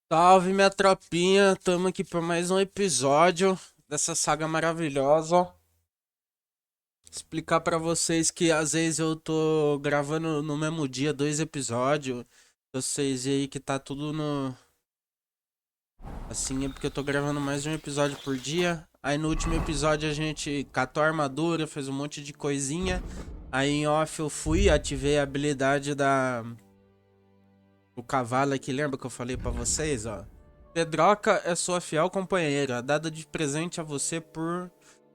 Salve, minha tropinha! Tamo aqui para mais um episódio dessa saga maravilhosa. Explicar pra vocês que às vezes eu tô gravando no mesmo dia dois episódios. Vocês aí que tá tudo no. Assim, é porque eu tô gravando mais de um episódio por dia. Aí no último episódio a gente catou a armadura, fez um monte de coisinha. Aí em off eu fui, ativei a habilidade do cavalo aqui, lembra que eu falei pra vocês, ó? Pedroca é sua fiel companheira, dada de presente a você por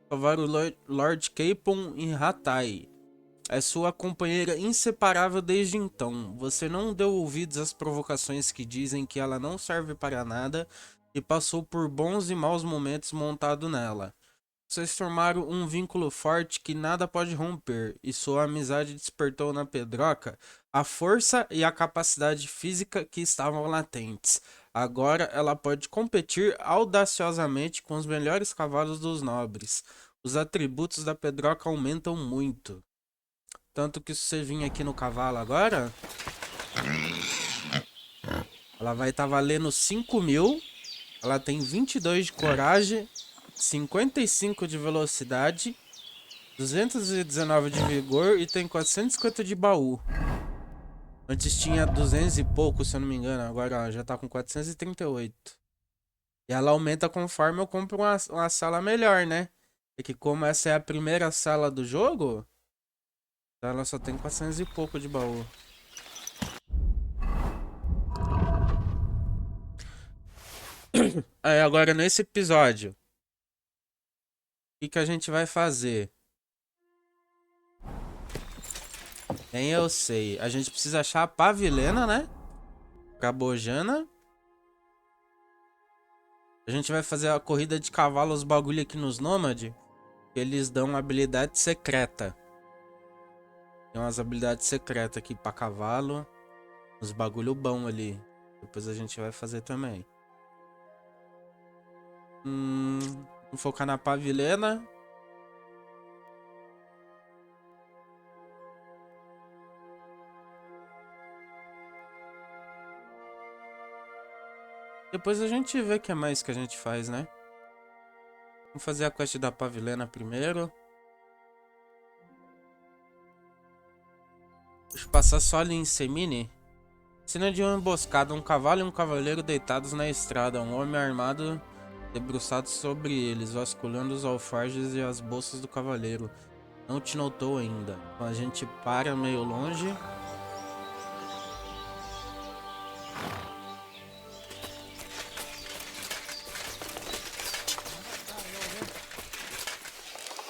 salvar o Lord Capon em Hatay. É sua companheira inseparável desde então. Você não deu ouvidos às provocações que dizem que ela não serve para nada e passou por bons e maus momentos montado nela. Vocês formaram um vínculo forte que nada pode romper, e sua amizade despertou na Pedroca a força e a capacidade física que estavam latentes. Agora ela pode competir audaciosamente com os melhores cavalos dos nobres. Os atributos da Pedroca aumentam muito. Tanto que se você vir aqui no cavalo agora, ela vai estar valendo 5.000. Ela tem 22 de coragem, 55 de velocidade, 219 de vigor e tem 450 de baú. Antes tinha 200 e pouco, se eu não me engano. Agora ó, já tá com 438. E ela aumenta conforme eu compro uma sala melhor, né? É que como essa é a primeira sala do jogo, então ela só tem 400 e pouco de baú. Aí agora nesse episódio, o que a gente vai fazer? Nem eu sei. A gente precisa achar a Pavlena, né? Cabojana. A gente vai fazer a corrida de cavalo, os bagulho aqui nos Nômade. Eles dão uma habilidade secreta. Tem umas habilidades secretas aqui pra cavalo. Uns bagulho bom ali. Depois a gente vai fazer também. Vamos focar na Pavlena. Depois a gente vê o que mais que a gente faz, né? Vamos fazer a quest da Pavlena primeiro. Deixa eu passar só ali em Semine. Cena de uma emboscada, um cavalo e um cavaleiro deitados na estrada, um homem armado debruçado sobre eles, vasculhando os alforjes e as bolsas do cavaleiro. Não te notou ainda. Então a gente para meio longe.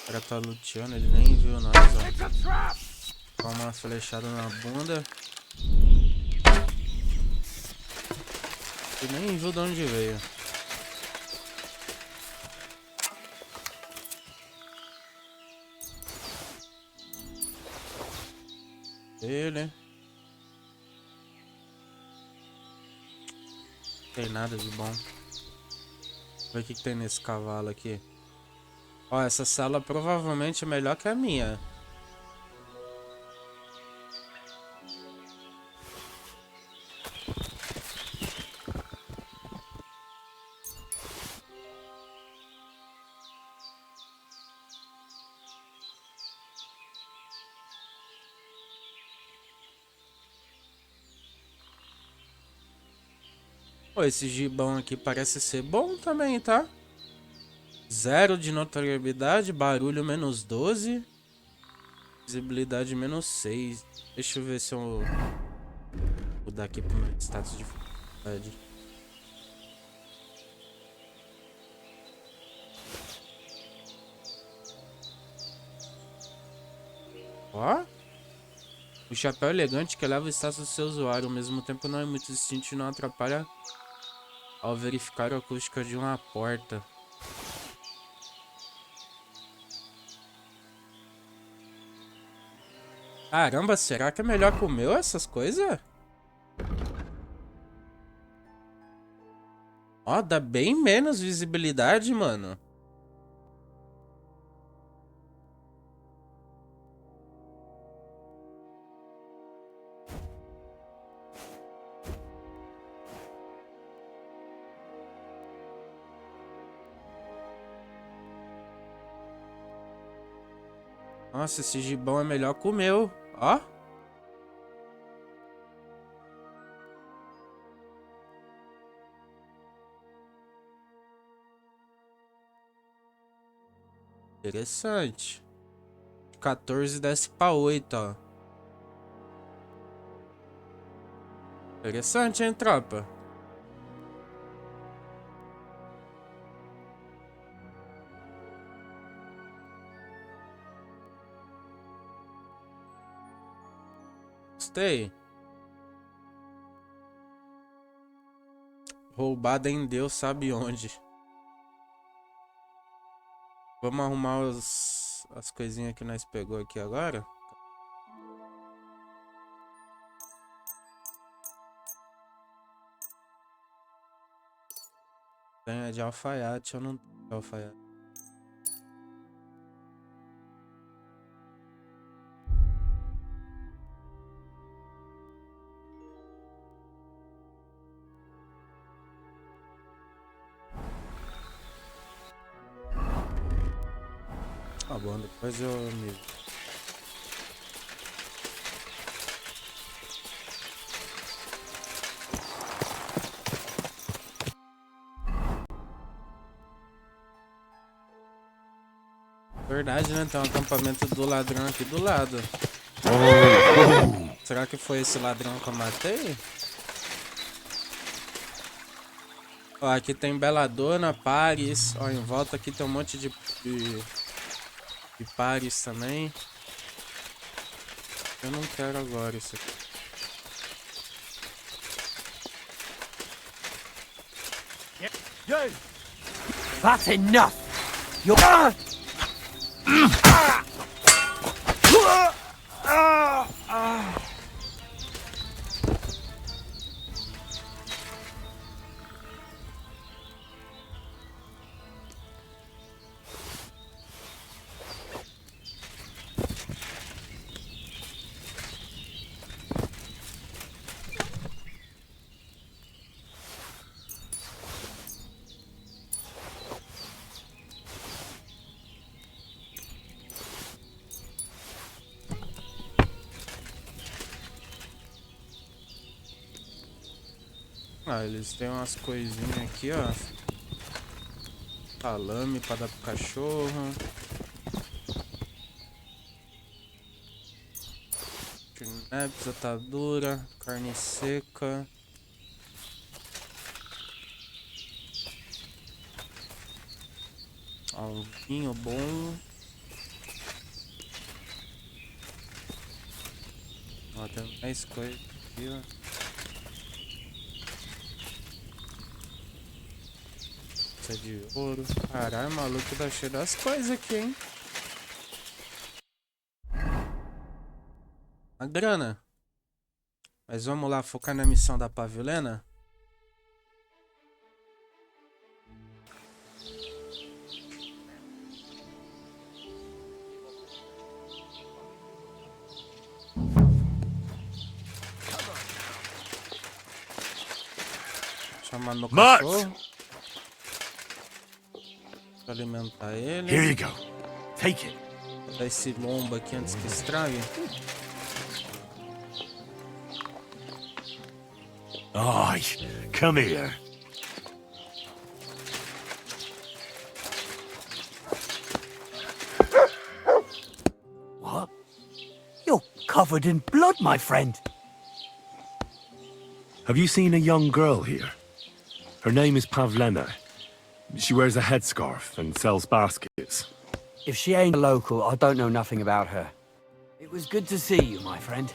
O cara tá luteando, ele nem viu nós, ó. Toma uma flechada na bunda. Ele nem viu de onde veio. Ele. Não tem nada de bom. Vamos ver o que tem nesse cavalo aqui. Ó, essa sala provavelmente é melhor que a minha. Pô, esse gibão aqui parece ser bom também, tá? Zero de notoriedade, barulho menos 12, visibilidade menos 6. Deixa eu ver se eu mudar aqui pro meu status de dificuldade. Ó, o chapéu elegante que eleva o status do seu usuário, ao mesmo tempo não é muito distinto e não atrapalha ao verificar a acústica de uma porta. Caramba, será que é melhor que o meu essas coisas? Ó, dá bem menos visibilidade, mano. Nossa, esse gibão é melhor que o meu. Ó. Interessante. 14 desce pra 8, ó. Interessante, hein, tropa? Gostei. Roubada em Deus sabe onde. Vamos arrumar as coisinhas que nós pegou aqui agora. Tem de alfaiate, eu não tenho de alfaiate. Tá bom, depois eu me... Verdade, né? Tem um acampamento do ladrão aqui do lado. Será que foi esse ladrão que eu matei? Ó, aqui tem Belladonna, Paris. Ó, em volta aqui tem um monte de Paris também. Eu não quero agora isso aqui. That's enough! You're... Ah, eles têm umas coisinhas aqui, ó. Salame pra dar pro cachorro. Snaps, atadura, carne seca. Ó, um vinho bom. Ó, tem mais coisas aqui, ó. De ouro. Caralho, maluco, tá cheio das coisas aqui, hein? A grana. Mas vamos lá focar na missão da Pavlena. Chamar meu cachorro. Pra alimentar ele. Here you go. Take it. Vou dar esse lombo aqui antes que estrague. Ai, come here. What? You're covered in blood, my friend. Have you seen a young girl here? Her name is Pavlena. She wears a headscarf and sells baskets. If she ain't a local, I don't know nothing about her. It was good to see you, my friend.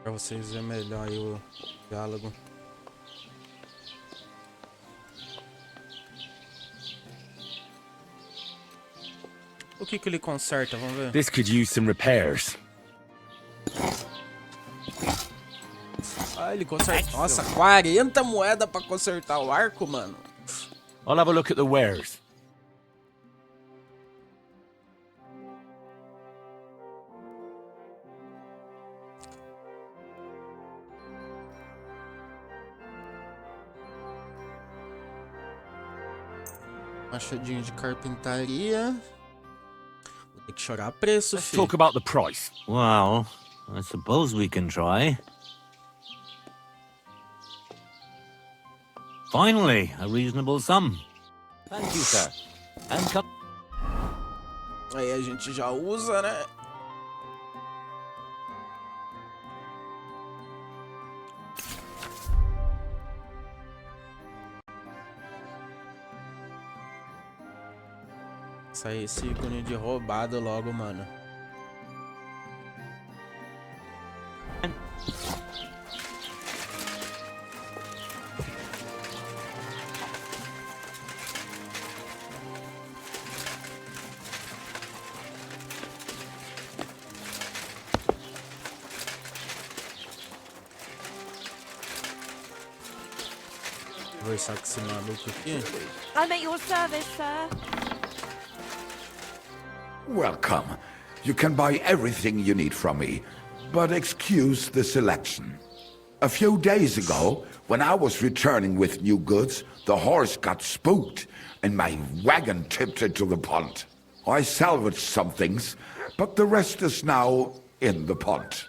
Pra vocês verem melhor aí o diálogo. O que ele conserta? Vamos ver. This could use some repairs. Ah, ele conserta. Nossa, 40 moedas pra consertar o arco, mano. I'll have a look at the wares. Machadinho de carpintaria. Tem que chorar preço, Let's filho. talk about the price. Well, I suppose we can try. Finally, a reasonable sum. Thank you, sir. And come. Aí a gente já usa, né? Sair esse ícone de roubado logo, mano. Vou conversar com esse maluco aqui. I'm at your service, sir. Welcome. You can buy everything you need from me, but excuse the selection. A few days ago, when I was returning with new goods, the horse got spooked and my wagon tipped into the pond. I salvaged some things, but the rest is now in the pond.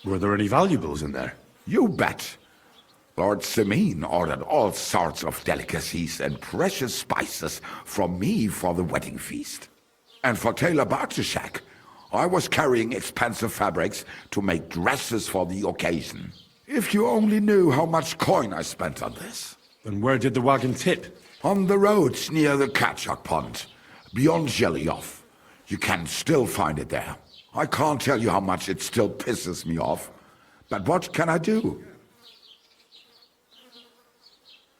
Were there any valuables in there? You bet. Lord Semin ordered all sorts of delicacies and precious spices from me for the wedding feast. And for Taylor Bartishak, I was carrying expensive fabrics to make dresses for the occasion. If you only knew how much coin I spent on this. And where did the wagon tip? On the roads near the Katchak Pond, beyond Jelioff. You can still find it there. I can't tell you how much it still pisses me off. But what can I do?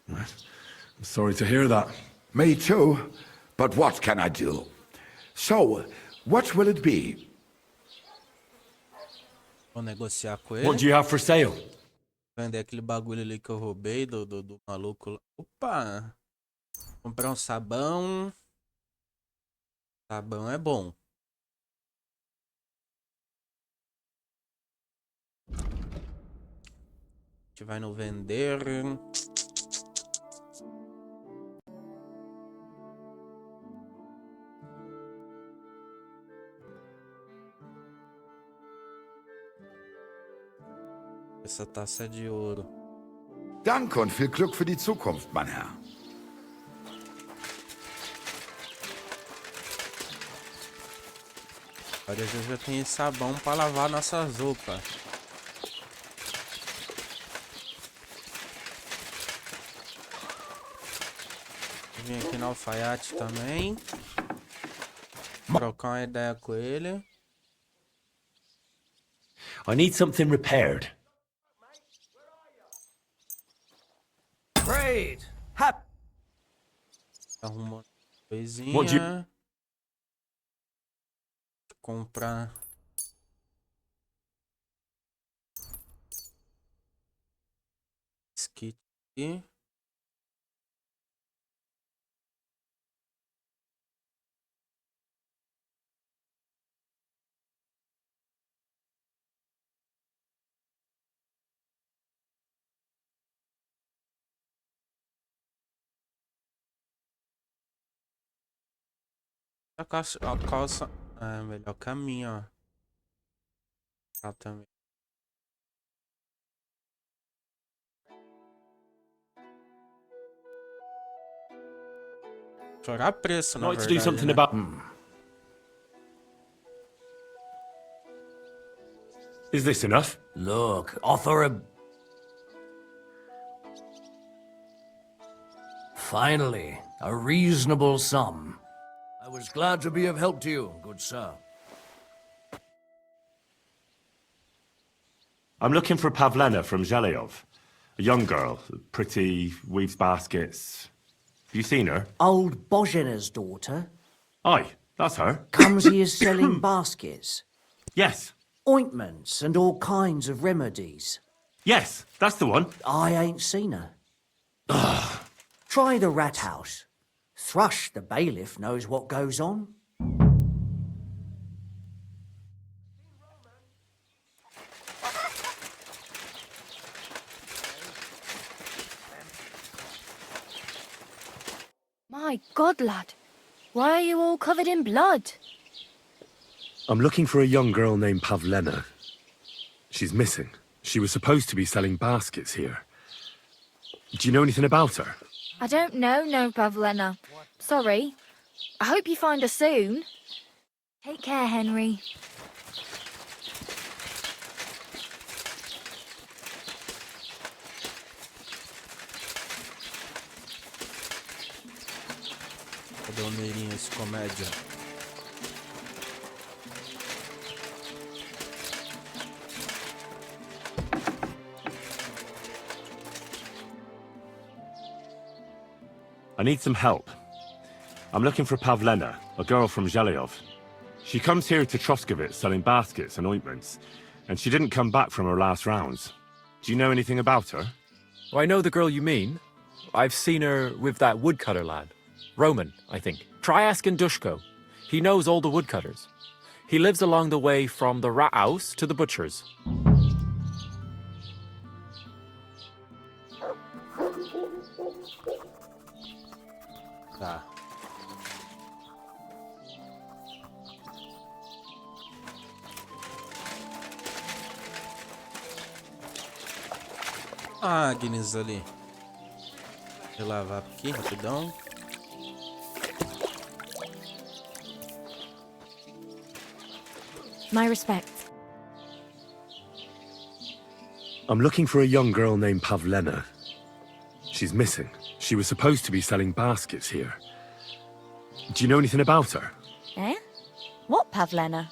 I'm sorry to hear that. Me too. But what can I do? So, what will it be? Vou negociar com What ele. do you have for sale? Vender aquele bagulho ali que eu roubei do maluco lá. Opa! Comprar um sabão. Sabão é bom. A gente vai no vender. Essa taça é de ouro. Danke und viel Glück für die Zukunft, mein Herr. Olha, eu já tenho sabão pra lavar nossas roupas. Vim aqui no alfaiate também. Trocar uma ideia com ele. I need something repaired. Great! Hap! Arrumou What do you- coisinha. Comprar. Skit aqui. A calça é melhor caminho, ó. Tá também. Chorar preço, I'd na like to verdade, do something né? about. Is this enough? Look, offer a... Finally, a reasonable sum. I was glad to be of help to you, good sir. I'm looking for Pavlena from Zhelyov. A young girl, pretty, weaves baskets. Have you seen her? Old Bozhena's daughter Aye, that's her. comes here selling baskets, Yes, ointments, and all kinds of remedies. yes, that's the one. I ain't seen her. Try the rat house. Thrush, the bailiff, knows what goes on. My God, lad. Why are you all covered in blood? I'm looking for a young girl named Pavlena. She's missing. She was supposed to be selling baskets here. Do you know anything about her? I don't know, no, Pavlena. Sorry. I hope you find her soon. Take care, Henry. Cadê o Neirinho, esse comédia? I need some help. I'm looking for Pavlena, a girl from Zhelyov. She comes here to Troskovitz selling baskets and ointments, and she didn't come back from her last rounds. Do you know anything about her? Oh, I know the girl you mean. I've seen her with that woodcutter lad. Roman, I think. Try asking Dushko. He knows all the woodcutters. He lives along the way from the rat house to the butcher's. Tá. Ah, Agnes ali. Deixa eu lavar aqui rapidão. My respects. I'm looking for a young girl named Pavlena. She's missing. She was supposed to be selling baskets here. Do you know anything about her? Eh? What, Pavlena?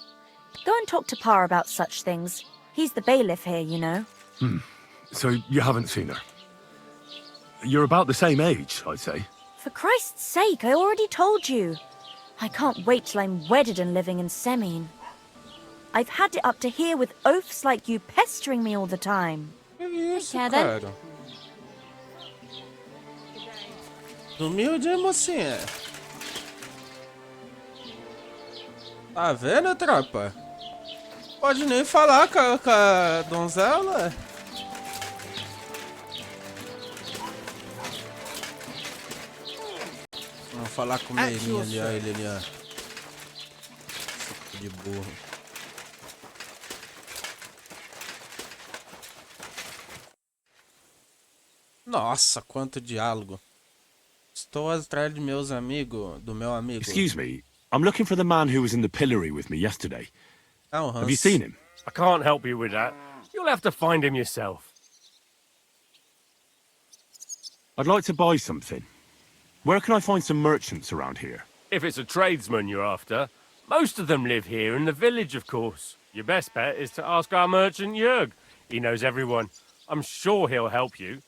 Go and talk to Pa about such things. He's the bailiff here, you know. So you haven't seen her? You're about the same age, I'd say. For Christ's sake, I already told you. I can't wait till I'm wedded and living in Semien. I've had it up to here with oafs like you pestering me all the time. Que isso, Take care, then. cara? Humilde, mocinha. Tá vendo, tropa? Pode nem falar com a donzela. Vamos falar com o Meirinho ali, ó. Ele ali, ó. Suco de burro. Nossa, quanto diálogo. Estou atrás de meus amigos, do meu amigo. Excuse me, I'm looking for the man who was in the pillory with me yesterday. Oh, Have you seen him? I can't help you with that. You'll have to find him yourself. I'd like to buy something. Where can I find some merchants around here? If it's a tradesman you're after, most of them live here in the village, of course. Your best bet is to ask our merchant Jörg. He knows everyone. I'm sure he'll help you.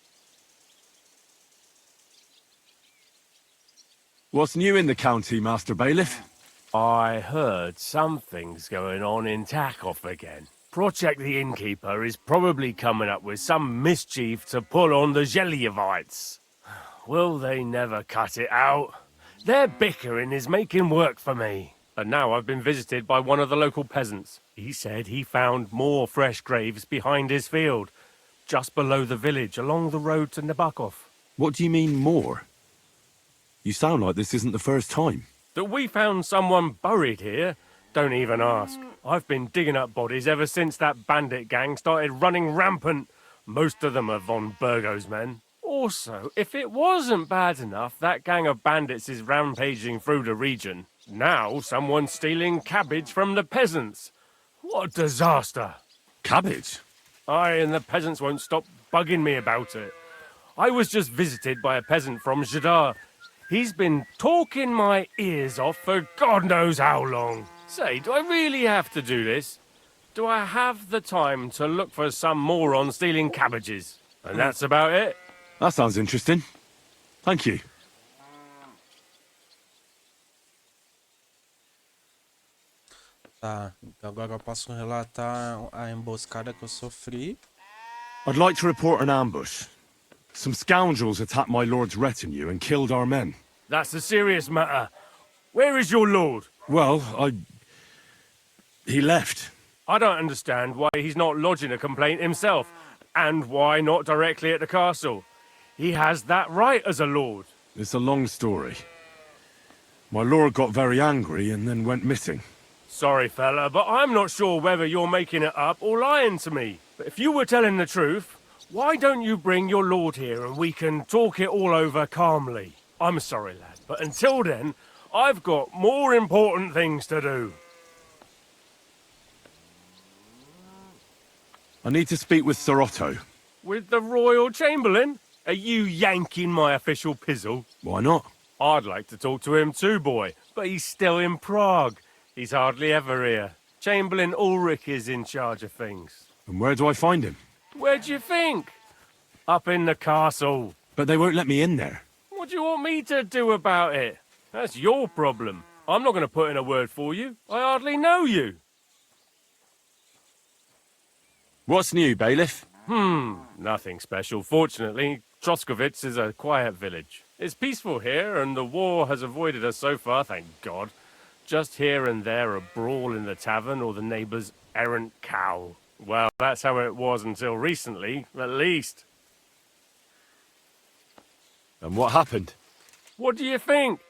What's new in the county, Master Bailiff? I heard something's going on in Takov again. Project the Innkeeper is probably coming up with some mischief to pull on the Zhelyevites. Will they never cut it out? Their bickering is making work for me. And now I've been visited by one of the local peasants. He said he found more fresh graves behind his field, just below the village, along the road to Nabokov. What do you mean, more? You sound like this isn't the first time. That we found someone buried here? Don't even ask. I've been digging up bodies ever since that bandit gang started running rampant. Most of them are von Burgo's men. Also, if it wasn't bad enough, that gang of bandits is rampaging through the region. Now someone's stealing cabbage from the peasants. What a disaster. Cabbage? Aye, and the peasants won't stop bugging me about it. I was just visited by a peasant from Zhidar. He's been talking my ears off for God knows how long. Say, do I really have to do this? Do I have the time to look for some moron stealing cabbages? And that's about it. That sounds interesting. Thank you. Tá, então agora eu posso relatar a emboscada que eu sofri. I'd like to report an ambush. Some scoundrels attacked my lord's retinue and killed our men. That's a serious matter. Where is your lord? Well, he left. I don't understand why he's not lodging a complaint himself, and why not directly at the castle. He has that right as a lord. It's a long story. My lord got very angry and then went missing. Sorry, fella, but I'm not sure whether you're making it up or lying to me. But if you were telling the truth, why don't you bring your lord here and we can talk it all over calmly? I'm sorry, lad, but until then, I've got more important things to do. I need to speak with Sir Otto. With the Royal Chamberlain? Are you yanking my official pizzle? Why not? I'd like to talk to him too, boy, but he's still in Prague. He's hardly ever here. Chamberlain Ulrich is in charge of things. And where do I find him? Where do you think? Up in the castle. But they won't let me in there. What do you want me to do about it? That's your problem. I'm not going to put in a word for you. I hardly know you. What's new, bailiff? Nothing special. Fortunately, Troskovitz is a quiet village. It's peaceful here, and the war has avoided us so far, thank God. Just here and there a brawl in the tavern or the neighbour's errant cow. Well, that's how it was until recently, at least. And what happened? What do you think?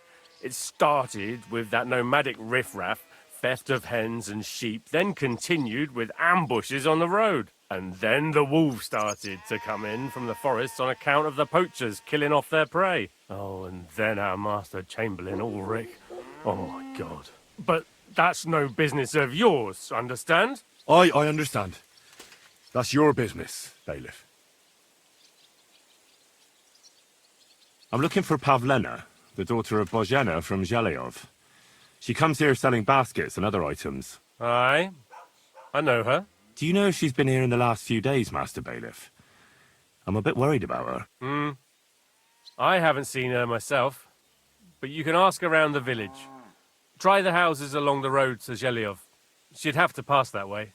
It started with that nomadic riffraff, theft of hens and sheep, then continued with ambushes on the road. And then the wolves started to come in from the forests on account of the poachers killing off their prey. Oh, and then our master Chamberlain Ulrich. Oh my God. But that's no business of yours, understand? I understand. That's your business, bailiff. I'm looking for Pavlena, the daughter of Bozhena from Zhelyov. She comes here selling baskets and other items. Aye, I know her. Do you know if she's been here in the last few days, Master Bailiff? I'm a bit worried about her. I haven't seen her myself, but you can ask around the village. Try the houses along the road to Zhelyov. She'd have to pass that way.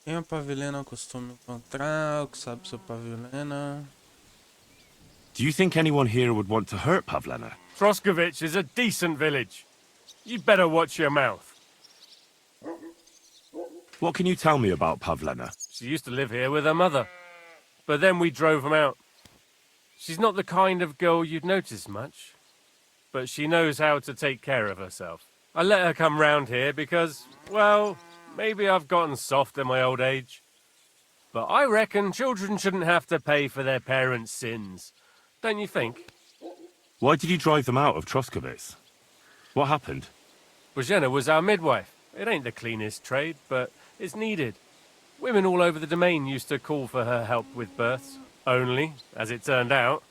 Quem é o Pavlena costuma encontrar? O que sabe sobre Pavlena? Do you think anyone here would want to hurt Pavlena? Troskovitz is a decent village. You'd better watch your mouth. What can you tell me about Pavlena? She used to live here with her mother, but then we drove them out. She's not the kind of girl you'd notice much, but she knows how to take care of herself. I let her come round here because, well, maybe I've gotten soft in my old age. But I reckon children shouldn't have to pay for their parents' sins. Don't you think? Why did you drive them out of Troskovitz? What happened? Bozhena was our midwife. It ain't the cleanest trade, but it's needed. Women all over the domain used to call for her help with births. Only, as it turned out,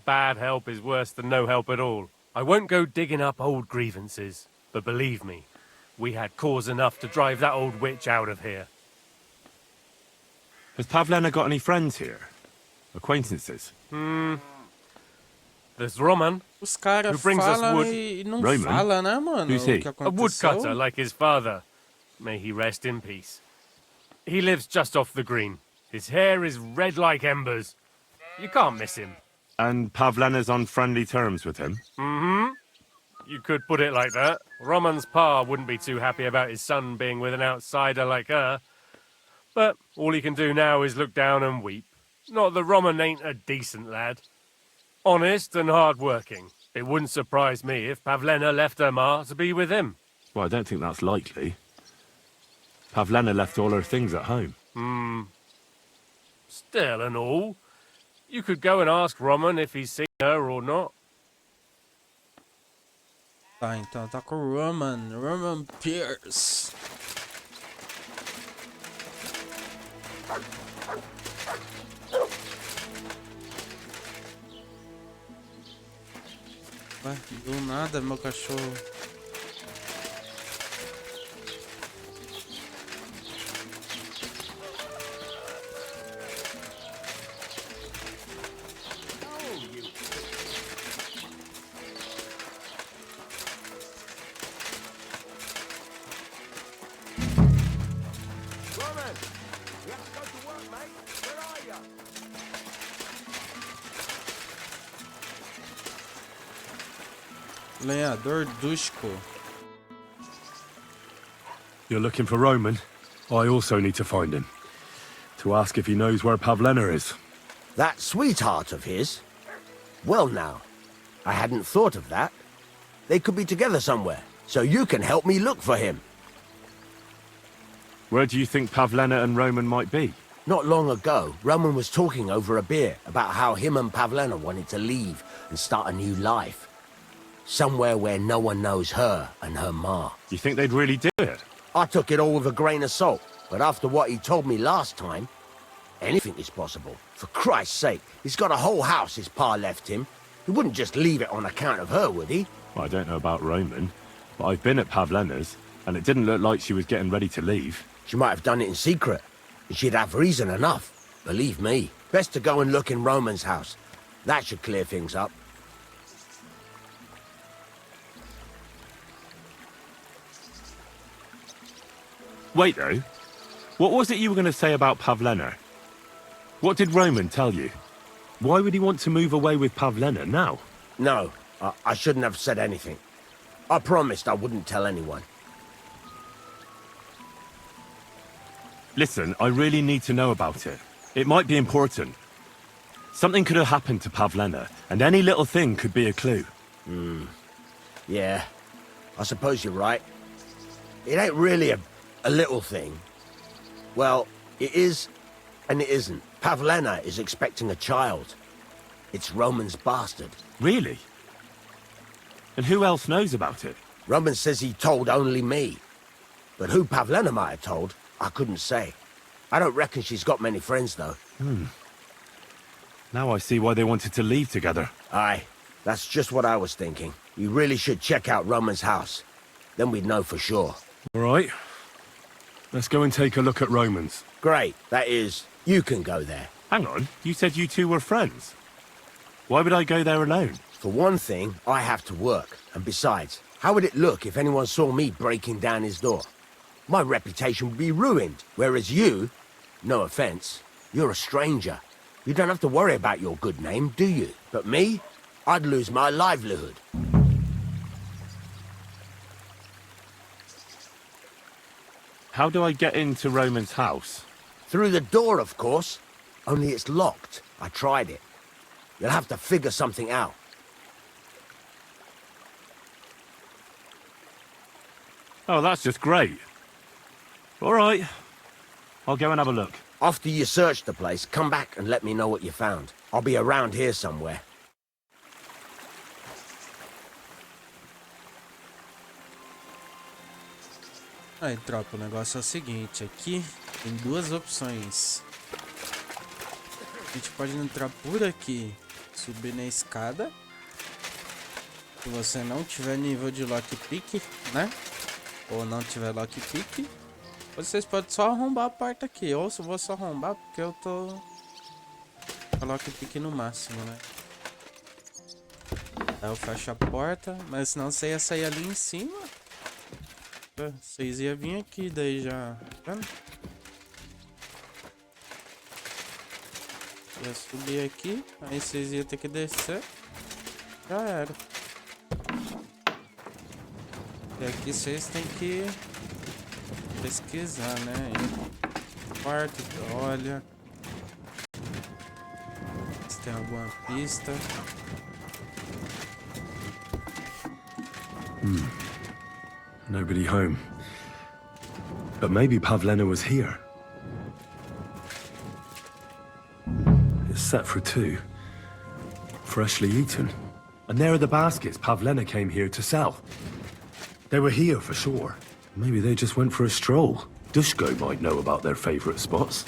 bad help is worse than no help at all. I won't go digging up old grievances, but believe me, we had cause enough to drive that old witch out of here. Has Pavlena got any friends here? Acquaintances? There's Roman, Os caras Who brings us falam wood? e não Raymond? fala, né, mano? Who's O he? que a aconteceu? woodcutter like his father. May he rest in peace. He lives just off the green. His hair is red like embers. You can't miss him. And Pavlena's on friendly terms with him? You could put it like that. Roman's pa wouldn't be too happy about his son being with an outsider like her. But all he can do now is look down and weep. Not that Roman ain't a decent lad. Honest and hard-working. It wouldn't surprise me if Pavlena left her ma to be with him. Well, I don't think that's likely. Pavlena left all her things at home. Still and all, you could go and ask Roman if he's seen her or not. Tá, então tá com o Roman Pierce. Ué, do nada meu cachorro. Lenhador Dushko. You're looking for Roman? I also need to find him. To ask if he knows where Pavlena is. That sweetheart of his? Well now, I hadn't thought of that. They could be together somewhere, so you can help me look for him. Where do you think Pavlena and Roman might be? Not long ago, Roman was talking over a beer about how him and Pavlena wanted to leave and start a new life. Somewhere where no one knows her and her ma. You think they'd really do it? I took it all with a grain of salt, but after what he told me last time, anything is possible. For Christ's sake, he's got a whole house his pa left him. He wouldn't just leave it on account of her, would he? Well, I don't know about Roman, but I've been at Pavlena's, and it didn't look like she was getting ready to leave. She might have done it in secret, and she'd have reason enough. Believe me. Best to go and look in Roman's house. That should clear things up. Wait, though. What was it you were going to say about Pavlena? What did Roman tell you? Why would he want to move away with Pavlena now? No, I shouldn't have said anything. I promised I wouldn't tell anyone. Listen, I really need to know about it. It might be important. Something could have happened to Pavlena, and any little thing could be a clue. Yeah, I suppose you're right. It ain't really a little thing. Well, it is, and it isn't. Pavlena is expecting a child. It's Roman's bastard. Really? And who else knows about it? Roman says he told only me. But who Pavlena might have told, I couldn't say. I don't reckon she's got many friends, though. Now I see why they wanted to leave together. Aye, that's just what I was thinking. We really should check out Roman's house. Then we'd know for sure. All right. Let's go and take a look at Roman's. Great, that is, you can go there. Hang on, you said you two were friends. Why would I go there alone? For one thing, I have to work. And besides, how would it look if anyone saw me breaking down his door? My reputation would be ruined, whereas you, no offense, you're a stranger. You don't have to worry about your good name, do you? But me, I'd lose my livelihood. How do I get into Roman's house? Through the door, of course. Only it's locked. I tried it. You'll have to figure something out. Oh, that's just great. All right. I'll go and have a look. After you search the place, come back and let me know what you found. I'll be around here somewhere. Aí, tropa, o negócio é o seguinte, aqui tem duas opções. A gente pode entrar por aqui, subir na escada. Se você não tiver nível de lockpick, né? Ou não tiver lockpick, vocês podem só arrombar a porta aqui. Ou se eu vou só arrombar porque eu tô com a lockpick no máximo, né? Aí eu fecho a porta, mas senão você ia sair ali em cima. Vocês iam vir aqui, daí já... Tá vendo? Ia subir aqui, aí vocês iam ter que descer. Já era. E aqui vocês têm que pesquisar, né? Quarto, olha. Se tem alguma pista. Nobody home. But maybe Pavlena was here. It's set for two. Freshly eaten. And there are the baskets Pavlena came here to sell. They were here for sure. Maybe they just went for a stroll. Dushko might know about their favorite spots.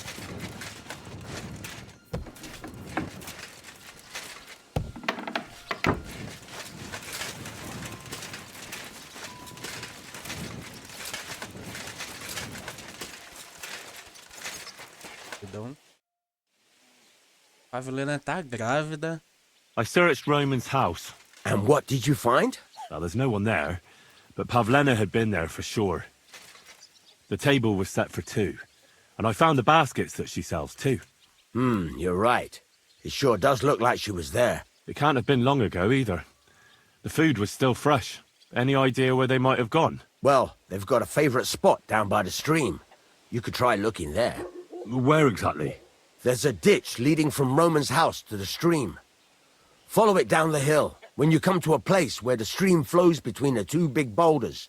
Pavlena tá grávida. I searched Roman's house. And what did you find? Well, there's no one there, but Pavlena had been there for sure. The table was set for two, and I found the baskets that she sells too. You're right. It sure does look like she was there. It can't have been long ago either. The food was still fresh. Any idea where they might have gone? Well, they've got a favorite spot down by the stream. You could try looking there. Where exactly? There's a ditch leading from Roman's house to the stream. Follow it down the hill. When you come to a place where the stream flows between the two big boulders,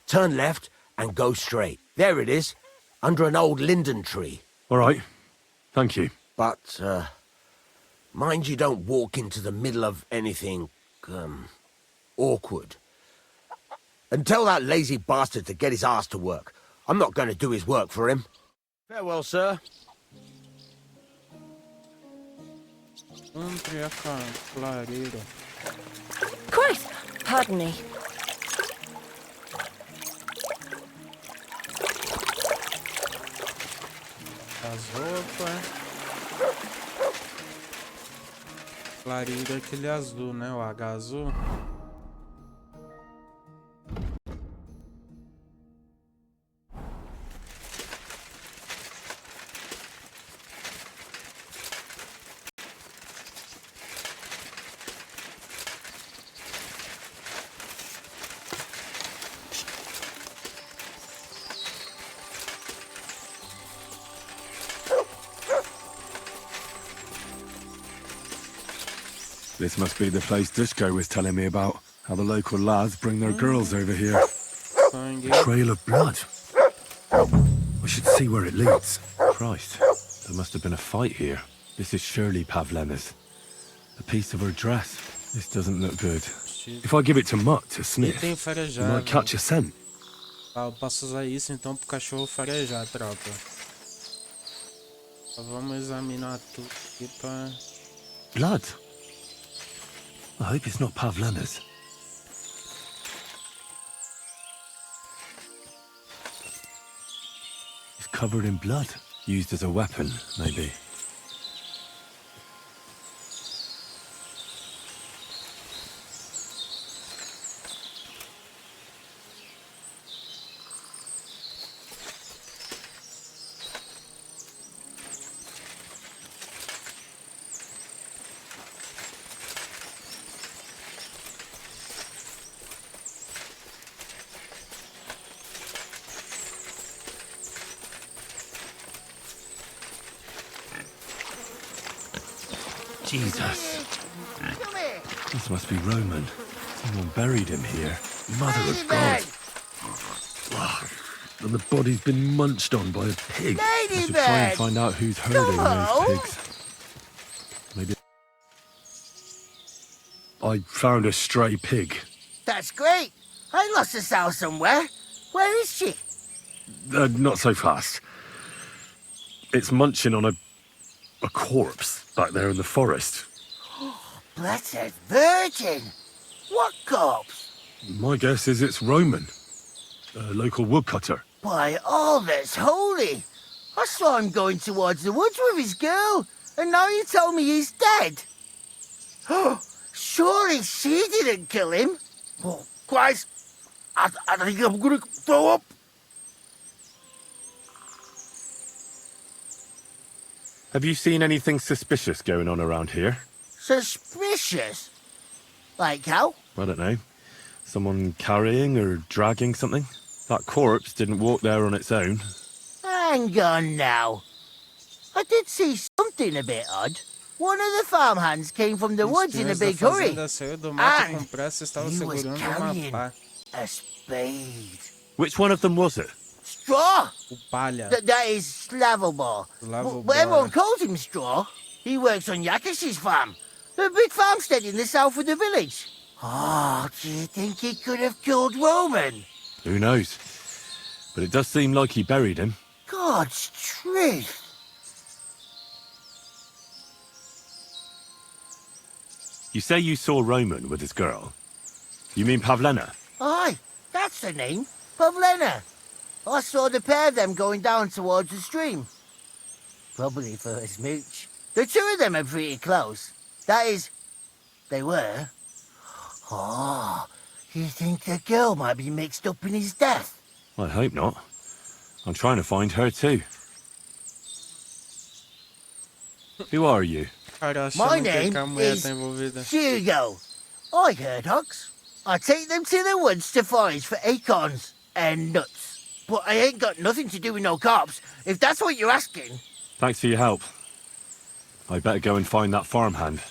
turn left and go straight. There it is, under an old linden tree. All right. Thank you. But, mind you don't walk into the middle of anything, awkward. And tell that lazy bastard to get his ass to work. I'm not going to do his work for him. Farewell, sir. Christ! Pardon me. As roupas. Clareira é aquele azul, né? O H azul. This must be the place Dushko was telling me about. How the local lads bring their girls over here. A trail of blood. We should see where it leads. Christ, there must have been a fight here. This is surely Pavlena's. A piece of her dress. This doesn't look good. If I give it to Mutt to sniff, he might catch a scent. Ah, eu posso usar isso então pro cachorro farejar, tropa. Então vamos examinar tudo aqui pra... Blood? I hope it's not Pavlena's. It's covered in blood. Used as a weapon, maybe. Jesus. This must be Roman. Someone buried him here. Mother of God. Wow. And the body's been munched on by a pig. I should try and find out who's herding those pigs. Maybe... I found a stray pig. That's great. I lost a sow somewhere. Where is she? Not so fast. It's munching on a corpse back there in the forest. Blessed Virgin! What corpse? My guess is it's Roman, a local woodcutter. By all that's holy! I saw him going towards the woods with his girl, and now you tell me he's dead. Surely she didn't kill him. Oh, Christ! I think I'm gonna throw up. Have you seen anything suspicious going on around here? Suspicious? Like how? I don't know. Someone carrying or dragging something? That corpse didn't walk there on its own. Hang on now. I did see something a bit odd. One of the farmhands came from the woods in a big hurry. And he was carrying a spade. Which one of them was it? Straw! Palha. That is Slavobor. But everyone calls him Straw. He works on Yakish's farm. A big farmstead in the south of the village. Oh, do you think he could have killed Roman? Who knows? But it does seem like he buried him. God's truth. You say you saw Roman with his girl. You mean Pavlena? Aye, that's the name. Pavlena. I saw the pair of them going down towards the stream. Probably for a smooch. The two of them are pretty close. That is, they were. Oh, you think the girl might be mixed up in his death? I hope not. I'm trying to find her too. Who are you? My name is Hugo. I herd hogs. I take them to the woods to forage for acorns. and nuts. But I ain't got nothing to do with no cops, if that's what you're asking. Thanks for your help. I better go and find that farmhand.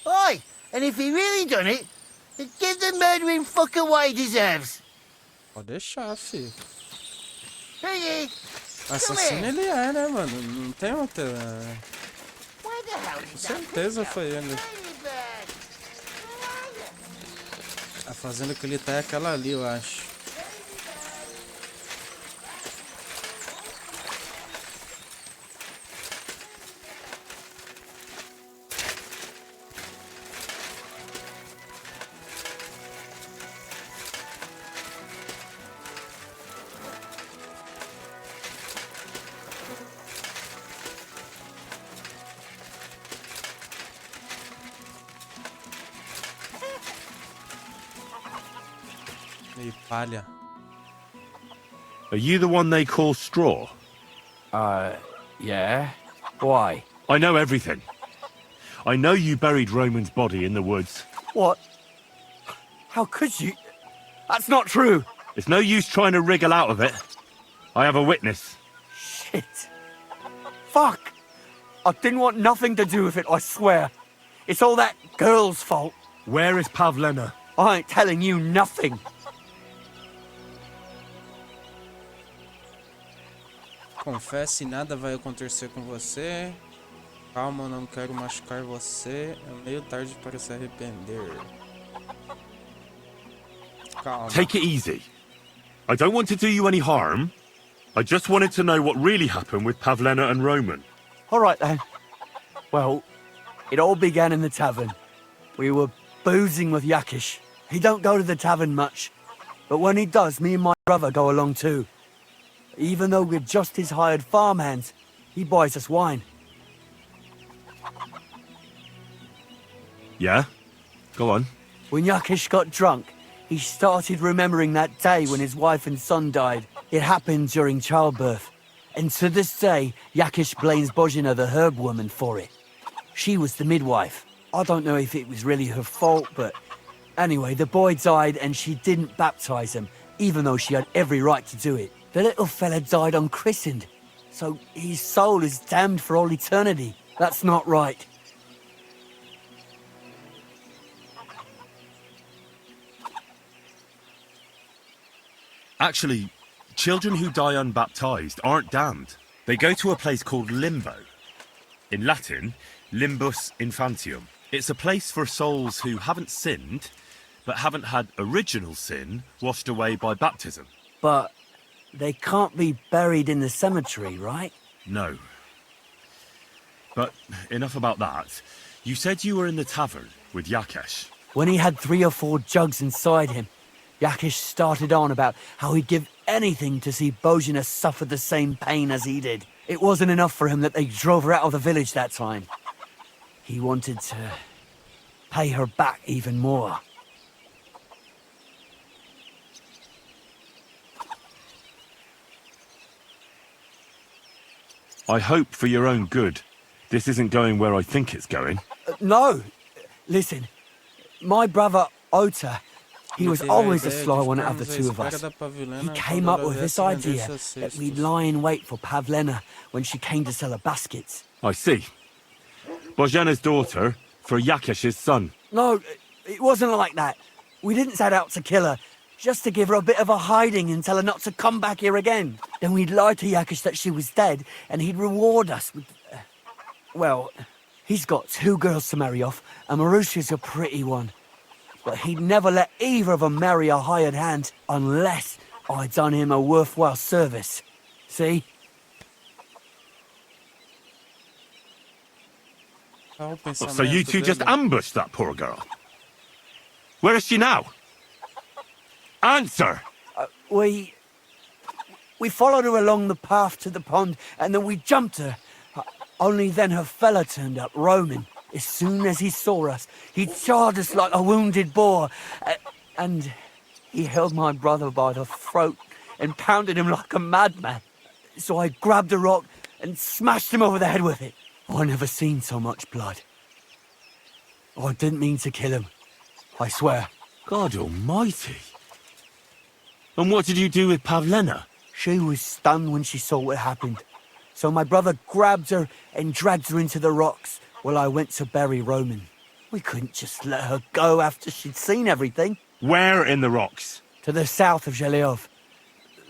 Aye, and if he really done it, then give the murdering fucker what he deserves. Pode deixar, filho. Hey, Assassino ele é, né, mano? Não tem outra... where the hell Com is that certeza picture? foi ele. Ladybird. A fazenda que ele tá é aquela ali, eu acho. Meio palha. Are you the one they call Straw? Yeah? Why? I know everything. I know you buried Roman's body in the woods. What? How could you? That's not true! It's no use trying to wriggle out of it. I have a witness. Shit. Fuck! I didn't want nothing to do with it, I swear. It's all that girl's fault. Where is Pavlena? I ain't telling you nothing. Confesse e nada vai acontecer com você. Calma, eu não quero machucar você. É meio tarde para se arrepender. Calma. Take it easy. I don't want to do you any harm. I just wanted to know what really happened with Pavlena and Roman. All right then. Well, it all began in the tavern. We were boozing with Yakish. He don't go to the tavern much, but when he does, me and my brother go along too. Even though we're just his hired farmhands, he buys us wine. Yeah? Go on. When Yakish got drunk, he started remembering that day when his wife and son died. It happened during childbirth. And to this day, Yakish blames Bozhina, the herb woman, for it. She was the midwife. I don't know if it was really her fault, but... Anyway, the boy died and she didn't baptize him, even though she had every right to do it. The little fella died unchristened, so his soul is damned for all eternity. That's not right. Actually, children who die unbaptized aren't damned. They go to a place called Limbo. In Latin, limbus infantium. It's a place for souls who haven't sinned, but haven't had original sin washed away by baptism. But they can't be buried in the cemetery, right? No. But enough about that. You said you were in the tavern with Yakesh. When he had 3 or 4 jugs inside him, Yakish started on about how he'd give anything to see Bozhina suffer the same pain as he did. It wasn't enough for him that they drove her out of the village that time. He wanted to pay her back even more. I hope for your own good, this isn't going where I think it's going. No! Listen, my brother Ota, he was always the sly one out of the two of us. He came up with this idea that we'd lie in wait for Pavlena when she came to sell her baskets. I see. Bozhena's daughter for Yakesh's son. No, it wasn't like that. We didn't set out to kill her, just to give her a bit of a hiding and tell her not to come back here again. Then we'd lie to Yakish that she was dead, and he'd reward us with... well, he's got 2 girls to marry off, and Marusha's a pretty one. But he'd never let either of them marry a hired hand unless I'd done him a worthwhile service. See? So you two just ambushed that poor girl? Where is she now? Answer! We followed her along the path to the pond, and then we jumped her. Only then her fella turned up, Roman. As soon as he saw us, he charged us like a wounded boar. And he held my brother by the throat and pounded him like a madman. So I grabbed a rock and smashed him over the head with it. I never seen so much blood. I didn't mean to kill him. I swear. God almighty. And what did you do with Pavlena? She was stunned when she saw what happened. So my brother grabbed her and dragged her into the rocks while I went to bury Roman. We couldn't just let her go after she'd seen everything. Where in the rocks? To the south of Zhelyov.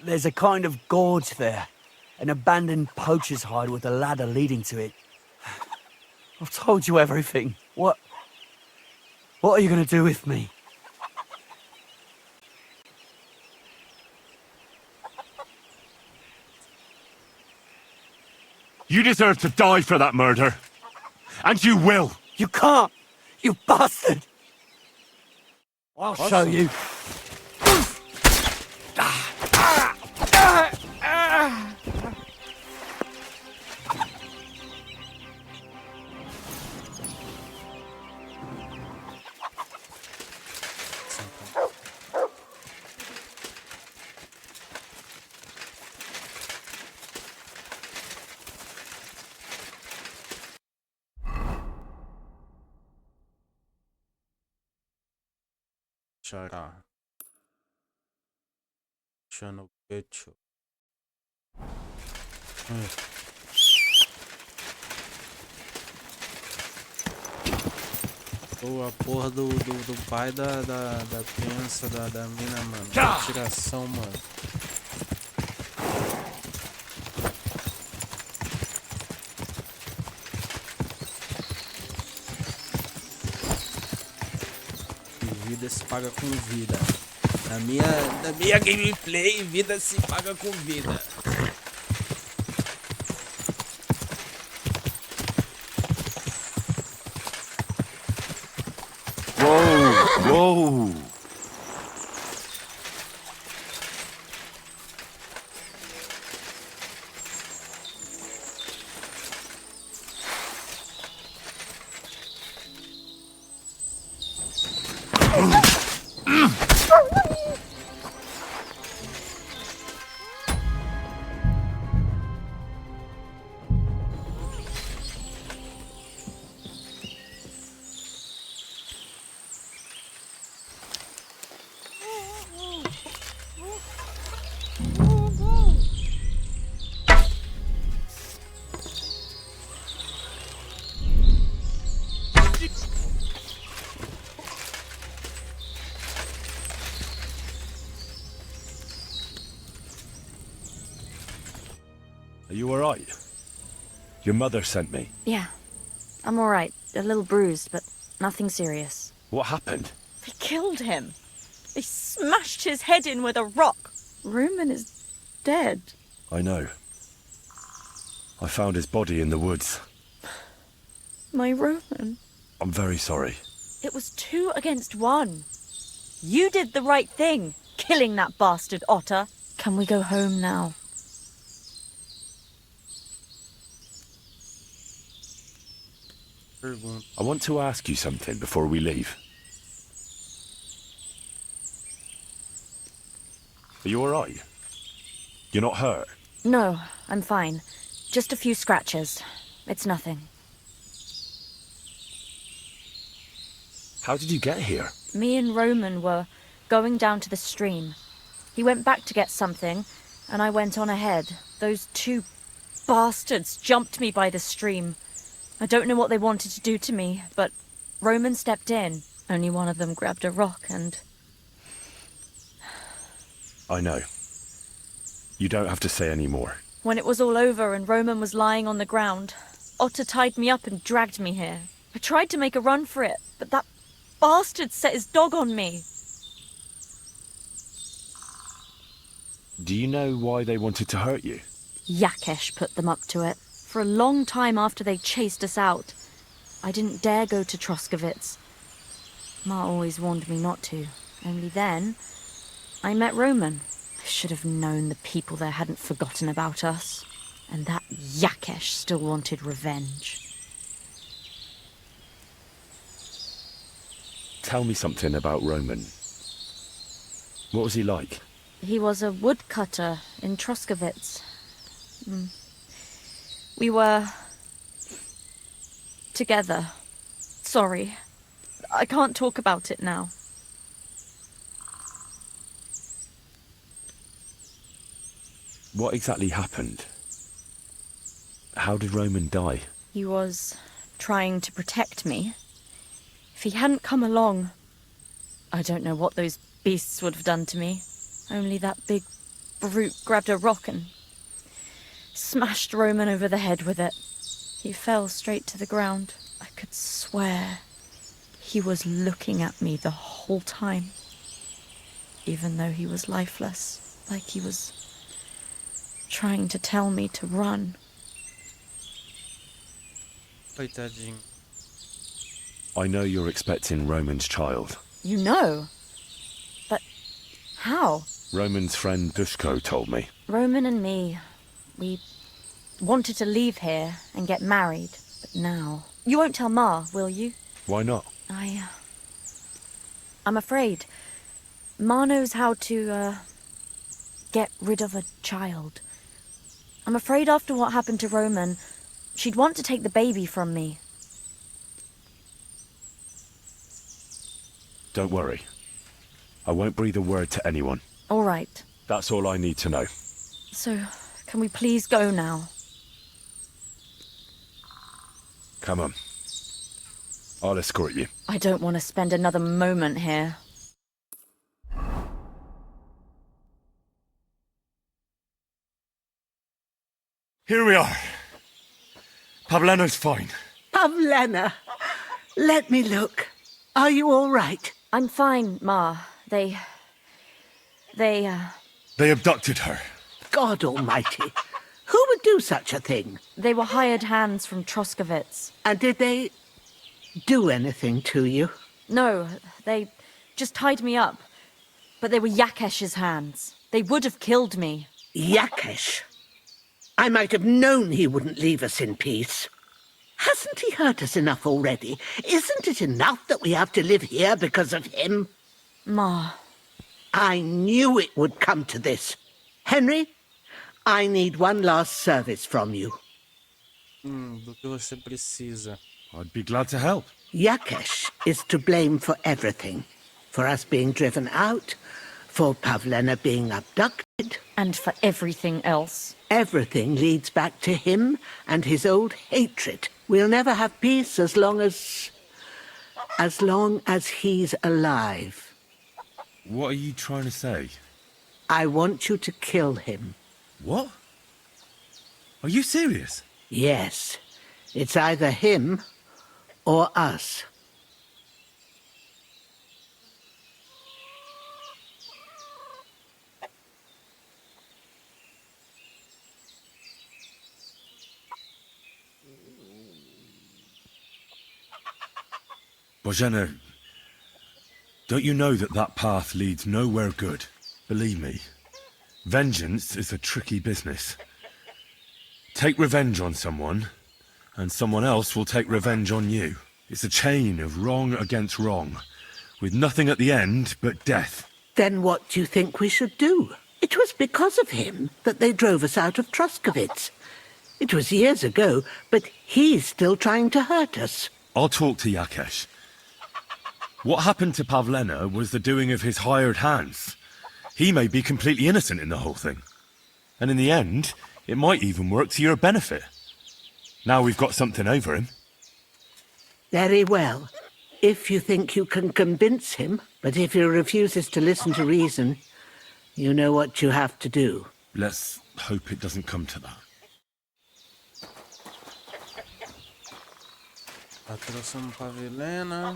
There's a kind of gorge there. An abandoned poacher's hide with a ladder leading to it. I've told you everything. What are you gonna do with me? You deserve to die for that murder. And you will. You can't! You bastard! I'll show you. Xará. Chano pecho. Pô, a porra do pai da criança, da mina, mano. Que tiração, mano. Vida se paga com vida. Na minha gameplay, vida se paga com vida. Whoa! Are you alright? Your mother sent me. Yeah, I'm all right. A little bruised, but nothing serious. What happened? They killed him. They smashed his head in with a rock. Roman is dead. I know. I found his body in the woods. My Roman. I'm very sorry. It was 2 against 1. You did the right thing, killing that bastard otter. Can we go home now? I want to ask you something before we leave. Are you alright? You're not hurt? No, I'm fine. Just a few scratches. It's nothing. How did you get here? Me and Roman were going down to the stream. He went back to get something, and I went on ahead. Those 2 bastards jumped me by the stream. I don't know what they wanted to do to me, but Roman stepped in. Only one of them grabbed a rock and... I know. You don't have to say any more. When it was all over and Roman was lying on the ground, Otter tied me up and dragged me here. I tried to make a run for it, but that bastard set his dog on me. Do you know why they wanted to hurt you? Yakesh put them up to it. For a long time after they chased us out, I didn't dare go to Troskovitz. Ma always warned me not to. Only then, I met Roman. I should have known the people there hadn't forgotten about us. And that Yakesh still wanted revenge. Tell me something about Roman. What was he like? He was a woodcutter in Troskovitz. We were... together. Sorry. I can't talk about it now. What exactly happened? How did Roman die? He was trying to protect me. If he hadn't come along, I don't know what those beasts would have done to me. Only that big brute grabbed a rock and smashed Roman over the head with it. He fell straight to the ground. I could swear he was looking at me the whole time, even though he was lifeless, like he was trying to tell me to run. Coitadinho. I know you're expecting Roman's child. You know? But how? Roman's friend Dushko told me. Roman and me, we wanted to leave here and get married, but now... You won't tell Ma, will you? Why not? I'm afraid. Ma knows how to, get rid of a child. I'm afraid after what happened to Roman, she'd want to take the baby from me. Don't worry. I won't breathe a word to anyone. All right. That's all I need to know. So, can we please go now? Come on. I'll escort you. I don't want to spend another moment here. Here we are. Pavlena's fine. Pavlena, let me look. Are you all right? I'm fine, Ma. They abducted her. God almighty. Who would do such a thing? They were hired hands from Troskovitz. And did they do anything to you? No, they just tied me up. But they were Yakesh's hands. They would have killed me. Yakesh? I might have known he wouldn't leave us in peace. Hasn't he hurt us enough already? Isn't it enough that we have to live here because of him? Ma. I knew it would come to this. Henry, I need one last service from you. Do que você precisa. I'd be glad to help. Yakesh is to blame for everything. For us being driven out, for Pavlena being abducted. And for everything else. Everything leads back to him and his old hatred. We'll never have peace as long as he's alive. What are you trying to say? I want you to kill him. What? Are you serious? Yes. It's either him or us. Bozhena, don't you know that that path leads nowhere good? Believe me, vengeance is a tricky business. Take revenge on someone, and someone else will take revenge on you. It's a chain of wrong against wrong, with nothing at the end but death. Then what do you think we should do? It was because of him that they drove us out of Troskovitz. It was years ago, but he's still trying to hurt us. I'll talk to Yakesh. What happened to Pavlena was the doing of his hired hands. He may be completely innocent in the whole thing. And in the end, it might even work to your benefit. Now we've got something over him. Very well. If you think you can convince him, but if he refuses to listen to reason, you know what you have to do. Let's hope it doesn't come to that. Trouxemos Pavlena.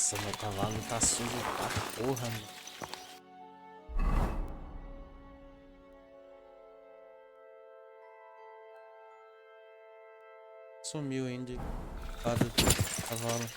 Nossa, meu cavalo tá sujo pra porra, mano. Sumiu ainda. Lado do cavalo.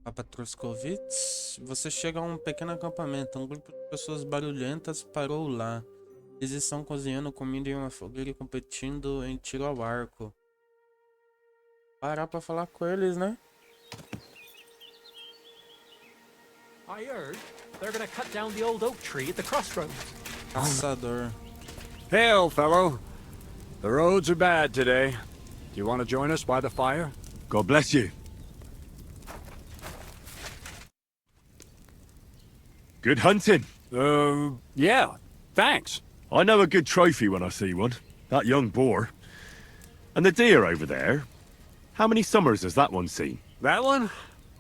Papa Troskovitz. Você chega a um pequeno acampamento. Um grupo de pessoas barulhentas parou lá. Eles estão cozinhando comida em uma fogueira e competindo em tiro ao arco. Parar pra falar com eles, né? I heard they're gonna cut down the old oak tree at the crossroads. Caçador. Hail, fellow. The roads are bad today. Do you want to join us by the fire? God bless you. Good hunting. Yeah, thanks. I know a good trophy when I see one. That young boar. And the deer over there. How many summers has that one seen? That one?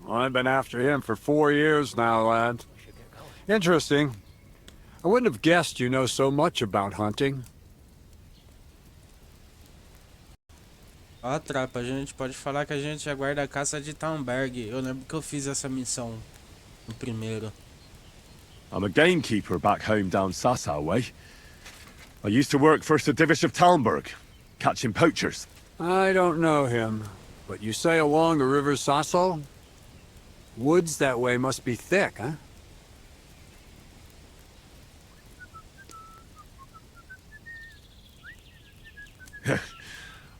I've been after him for 4 years now, lad. Interesting. I wouldn't have guessed you know so much about hunting. Ó, trapa, a gente pode falar que a gente aguarda a caça de Taumberg. Eu lembro que eu fiz essa missão no primeiro. I'm a gamekeeper back home down Sasau way. I used to work for Sir Divish of Talmberg, catching poachers. I don't know him, but you say along the river Sasso? Woods that way must be thick, huh?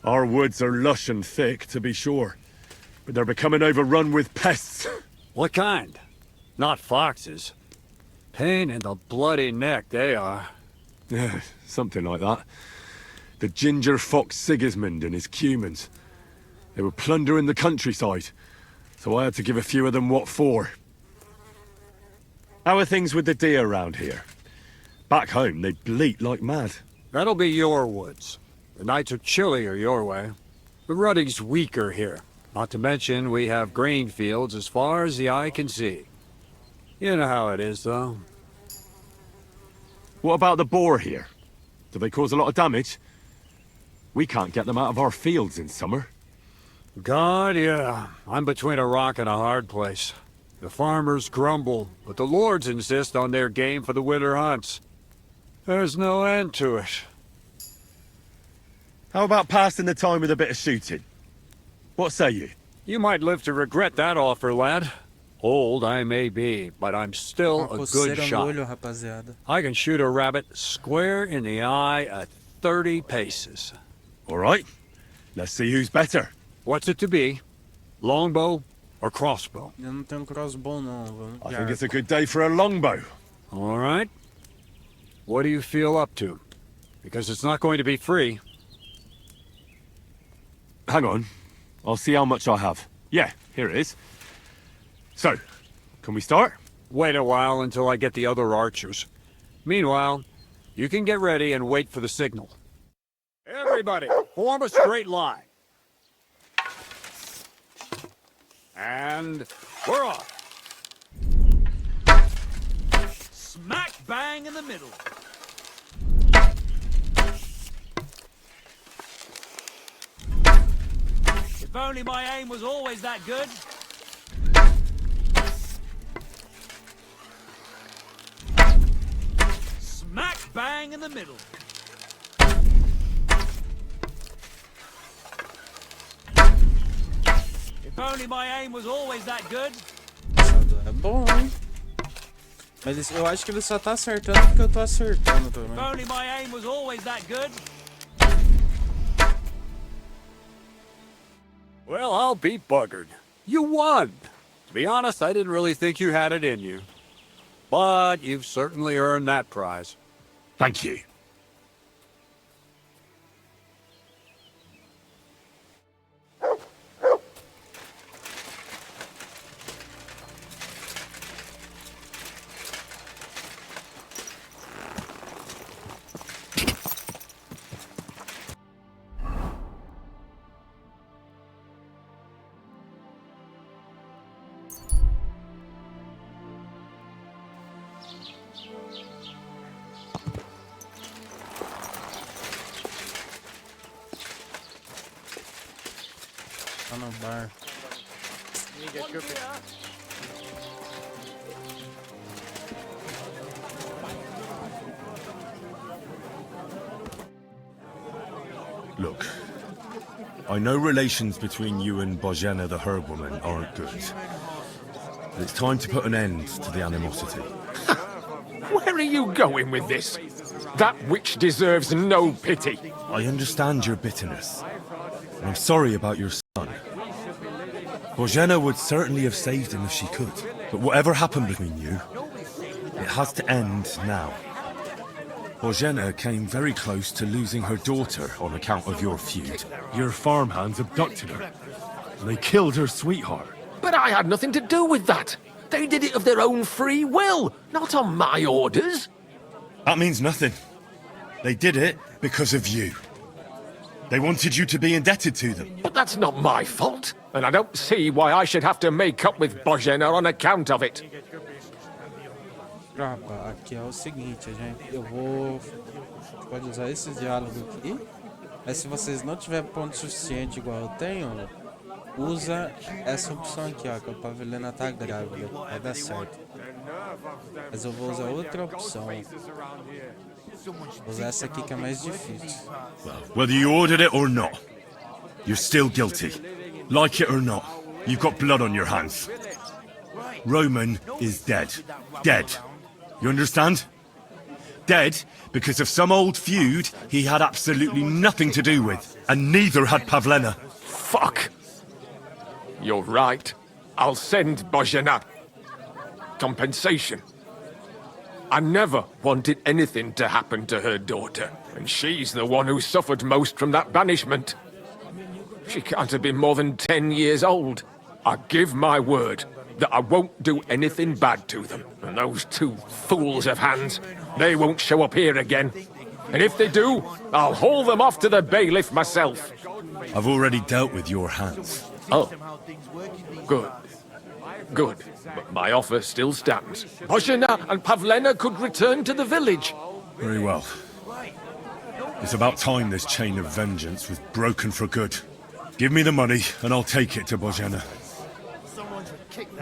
Our woods are lush and thick, to be sure, but they're becoming overrun with pests. What kind? Not foxes. Pain in the bloody neck, they are. Yeah, something like that. The ginger fox Sigismund and his Cumans. They were plundering the countryside, so I had to give a few of them what for. How are things with the deer around here? Back home, they bleat like mad. That'll be your woods. The nights are chillier your way. The rutting's weaker here. Not to mention, we have grain fields as far as the eye can see. You know how it is, though. What about the boar here? Do they cause a lot of damage? We can't get them out of our fields in summer. God, yeah. I'm between a rock and a hard place. The farmers grumble, but the lords insist on their game for the winter hunts. There's no end to it. How about passing the time with a bit of shooting? What say you? You might live to regret that offer, lad. Old I may be, but I'm still a good shot. I can shoot a rabbit square in the eye at 30 paces. All right. Let's see who's better. What's it to be? Longbow or crossbow? Eu não tenho crossbow, não. Vamos I think it's a good day for a longbow. All right. What do you feel up to? Because it's not going to be free. Hang on. I'll see how much I have. Yeah, here it is. So, can we start? Wait a while until I get the other archers. Meanwhile, you can get ready and wait for the signal. Everybody, form a straight line. And we're off. Smack bang in the middle. If only my aim was always that good. Smack bang in the middle. If only my aim was always that good. É bom, hein? Mas eu acho que ele só tá acertando porque eu tô acertando também. If only my aim was always that good. Well, I'll be buggered. You won. To be honest, I didn't really think you had it in you. But you've certainly earned that prize. Thank you. Tá no bar. Look, I know relations between you and Bozhena the herb woman aren't good. It's time to put an end to the animosity. Where are you going with this? That witch deserves no pity. I understand your bitterness. And I'm sorry about your son. Bozhena would certainly have saved him if she could. But whatever happened between you, it has to end now. Bozhena came very close to losing her daughter on account of your feud. Your farmhands abducted her. And they killed her sweetheart. But I had nothing to do with that. They did it of their own free will, not on my orders. That means nothing. They did it because of you. They wanted you to be indebted to them. But that's not my fault, and I don't see why I should have to make up with Bozhena on account of it. Tropa, aqui é o seguinte, gente. Eu vou... Pode usar esse diálogo aqui. Mas se vocês não tiverem ponto suficiente igual eu tenho, usa essa opção aqui, ó, que a Pavlena tá grávida. Vai dar certo. Mas eu vou usar outra opção. Vou usar essa aqui que é mais difícil. Whether you ordered it or not, you're still guilty. Like it or not, you've got blood on your hands. Roman is dead. Dead. You understand? Dead because of some old feud he had absolutely nothing to do with. And neither had Pavlena. Fuck! You're right. I'll send Bozhena. Compensation. I never wanted anything to happen to her daughter, and she's the one who suffered most from that banishment. She can't have been more than 10 years old. I give my word that I won't do anything bad to them. And those two fools of hands, they won't show up here again. And if they do, I'll haul them off to the bailiff myself. I've already dealt with your hands. Oh. Good. Good. But my offer still stands. Bozhena and Pavlena could return to the village. Very well. It's about time this chain of vengeance was broken for good. Give me the money, and I'll take it to Bozhena.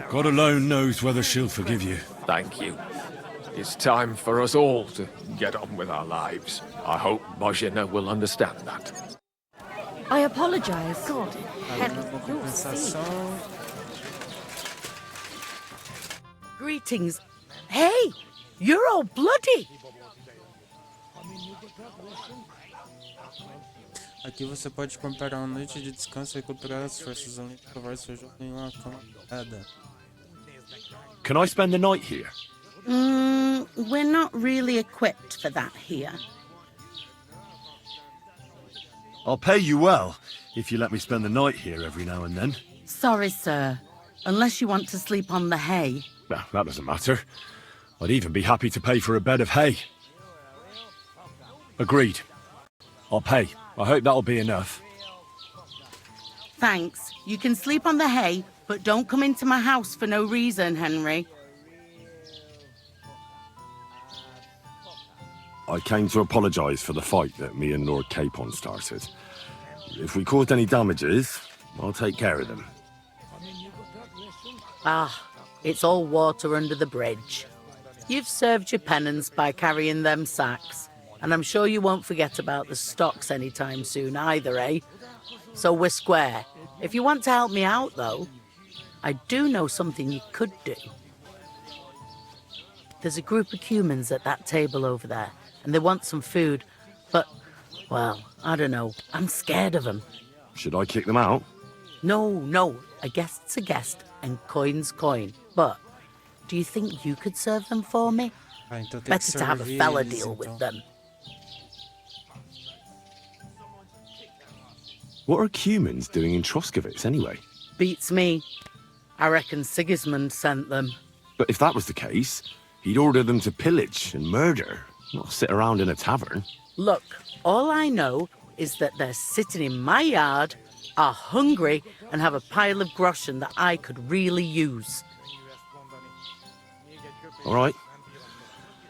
God alone knows whether she'll forgive you. Thank you. It's time for us all to get on with our lives. I hope Bozhena will understand that. I apologize. God, you're sick. Greetings. Hey, you're all bloody. Aqui você pode comprar uma noite de descanso e recuperar as forças além de provar seu jogo em uma camarada. Can I spend the night here? We're not really equipped for that here. I'll pay you well if you let me spend the night here every now and then. Sorry, sir. Unless you want to sleep on the hay. Well, that doesn't matter. I'd even be happy to pay for a bed of hay. Agreed. I'll pay. I hope that'll be enough. Thanks. You can sleep on the hay, but don't come into my house for no reason, Henry. I came to apologise for the fight that me and Lord Capon started. If we caused any damages, I'll take care of them. Ah, it's all water under the bridge. You've served your penance by carrying them sacks, and I'm sure you won't forget about the stocks anytime soon either, eh? So we're square. If you want to help me out, though, I do know something you could do. There's a group of Cumans at that table over there, and they want some food, but, well, I don't know. I'm scared of them. Should I kick them out? No. A guest's a guest, and coin's coin. But, do you think you could serve them for me? Better to have a fella deal with them. What are Cumans doing in Troskovitz, anyway? Beats me. I reckon Sigismund sent them. But if that was the case, he'd order them to pillage and murder, not sit around in a tavern. Look, all I know is that they're sitting in my yard, are hungry, and have a pile of groschen that I could really use. All right.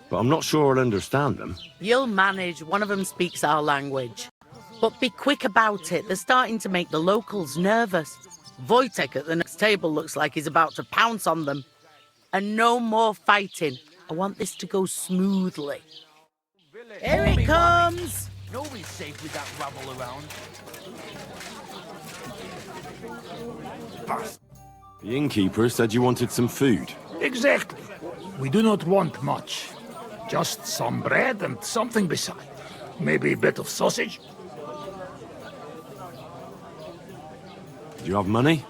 But I'm not sure I'll understand them. You'll manage. One of them speaks our language. But be quick about it. They're starting to make the locals nervous. Wojtek at the next table looks like he's about to pounce on them. And no more fighting. I want this to go smoothly. Here it comes! Nobody's safe with that rabble around. The innkeeper said you wanted some food. Exactly. We do not want much. Just some bread and something beside. Maybe a bit of sausage. Do you have money?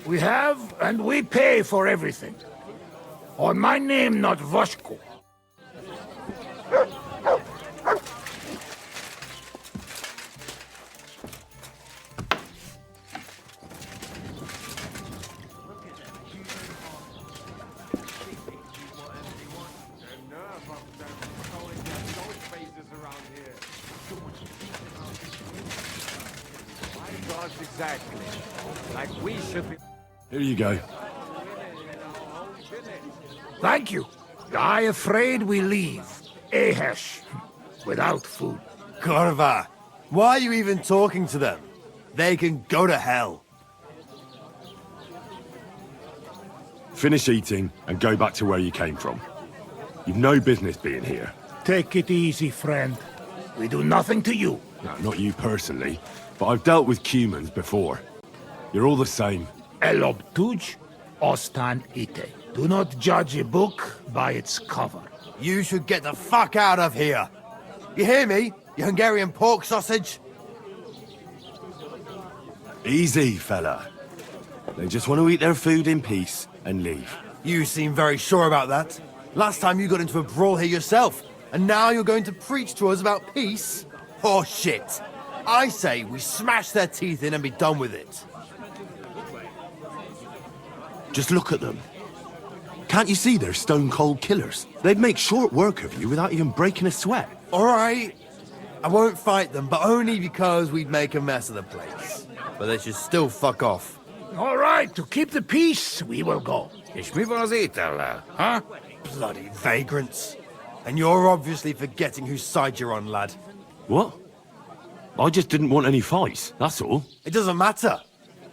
We have, and we pay for everything. On my name, not Vashko. Exactly. Like we should be... Here you go. Thank you. I afraid we leave. Ahesh. Without food. Corva, why are you even talking to them? They can go to hell. Finish eating and go back to where you came from. You've no business being here. Take it easy, friend. We do nothing to you. No, not you personally, but I've dealt with Cumans before. You're all the same. Elob tuj, ostan ite. Do not judge a book by its cover. You should get the fuck out of here. You hear me, you Hungarian pork sausage? Easy, fella. They just want to eat their food in peace and leave. You seem very sure about that. Last time you got into a brawl here yourself, and now you're going to preach to us about peace? Oh shit. I say we smash their teeth in and be done with it. Just look at them. Can't you see they're stone-cold killers? They'd make short work of you without even breaking a sweat. All right. I won't fight them, but only because we'd make a mess of the place. But they should still fuck off. All right, to keep the peace, we will go. Huh? Bloody vagrants. And you're obviously forgetting whose side you're on, lad. What? I just didn't want any fights, that's all. It doesn't matter.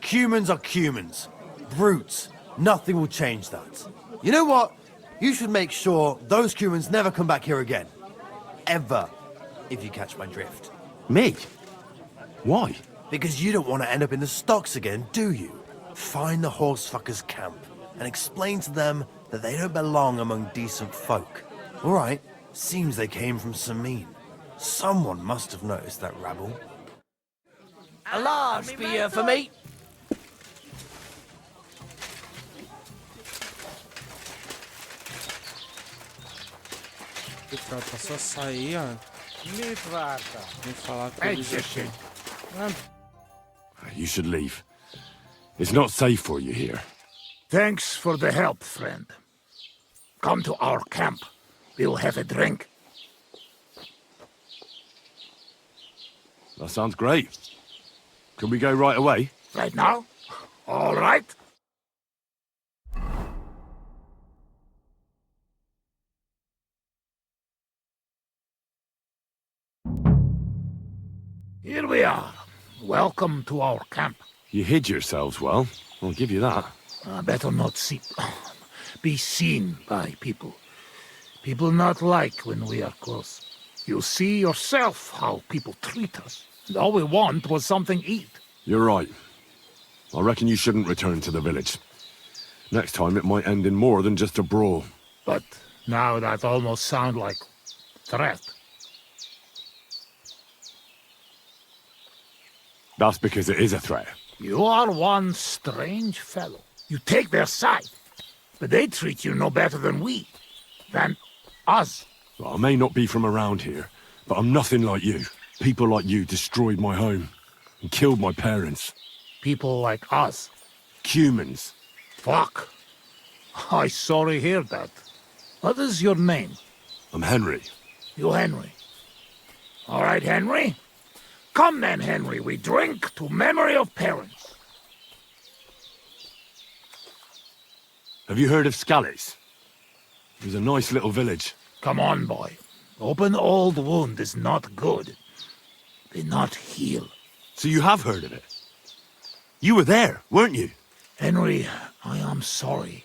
Cumans are Cumans. Brutes. Nothing will change that. You know what? You should make sure those Cumans never come back here again. Ever. If you catch my drift. Me? Why? Because you don't want to end up in the stocks again, do you? Find the horsefuckers' camp and explain to them that they don't belong among decent folk. All right, seems they came from Samin. Someone must have noticed that rabble. A large beer for me. Tá só sair, ó. Vem falar com eles aqui. You should leave. It's not safe for you here. Thanks for the help, friend. Come to our camp. We'll have a drink. That sounds great. Can we go right away? Right now? All right. Here we are. Welcome to our camp. You hid yourselves well. I'll give you that. Better not be seen by people. People not like when we are close. You see yourself how people treat us. And all we want was something to eat. You're right. I reckon you shouldn't return to the village. Next time it might end in more than just a brawl. But now that almost sounds like threat. That's because it is a threat. You are one strange fellow. You take their side, but they treat you no better than we. Than us. Well, I may not be from around here, but I'm nothing like you. People like you destroyed my home and killed my parents. People like us? Cumans. Fuck. I sorry hear that. What is your name? I'm Henry. You Henry. All right, Henry. Come then, Henry, we drink to memory of parents. Have you heard of Scallis? It was a nice little village. Come on, boy. Open old wound is not good. They not heal. So you have heard of it? You were there, weren't you? Henry, I am sorry,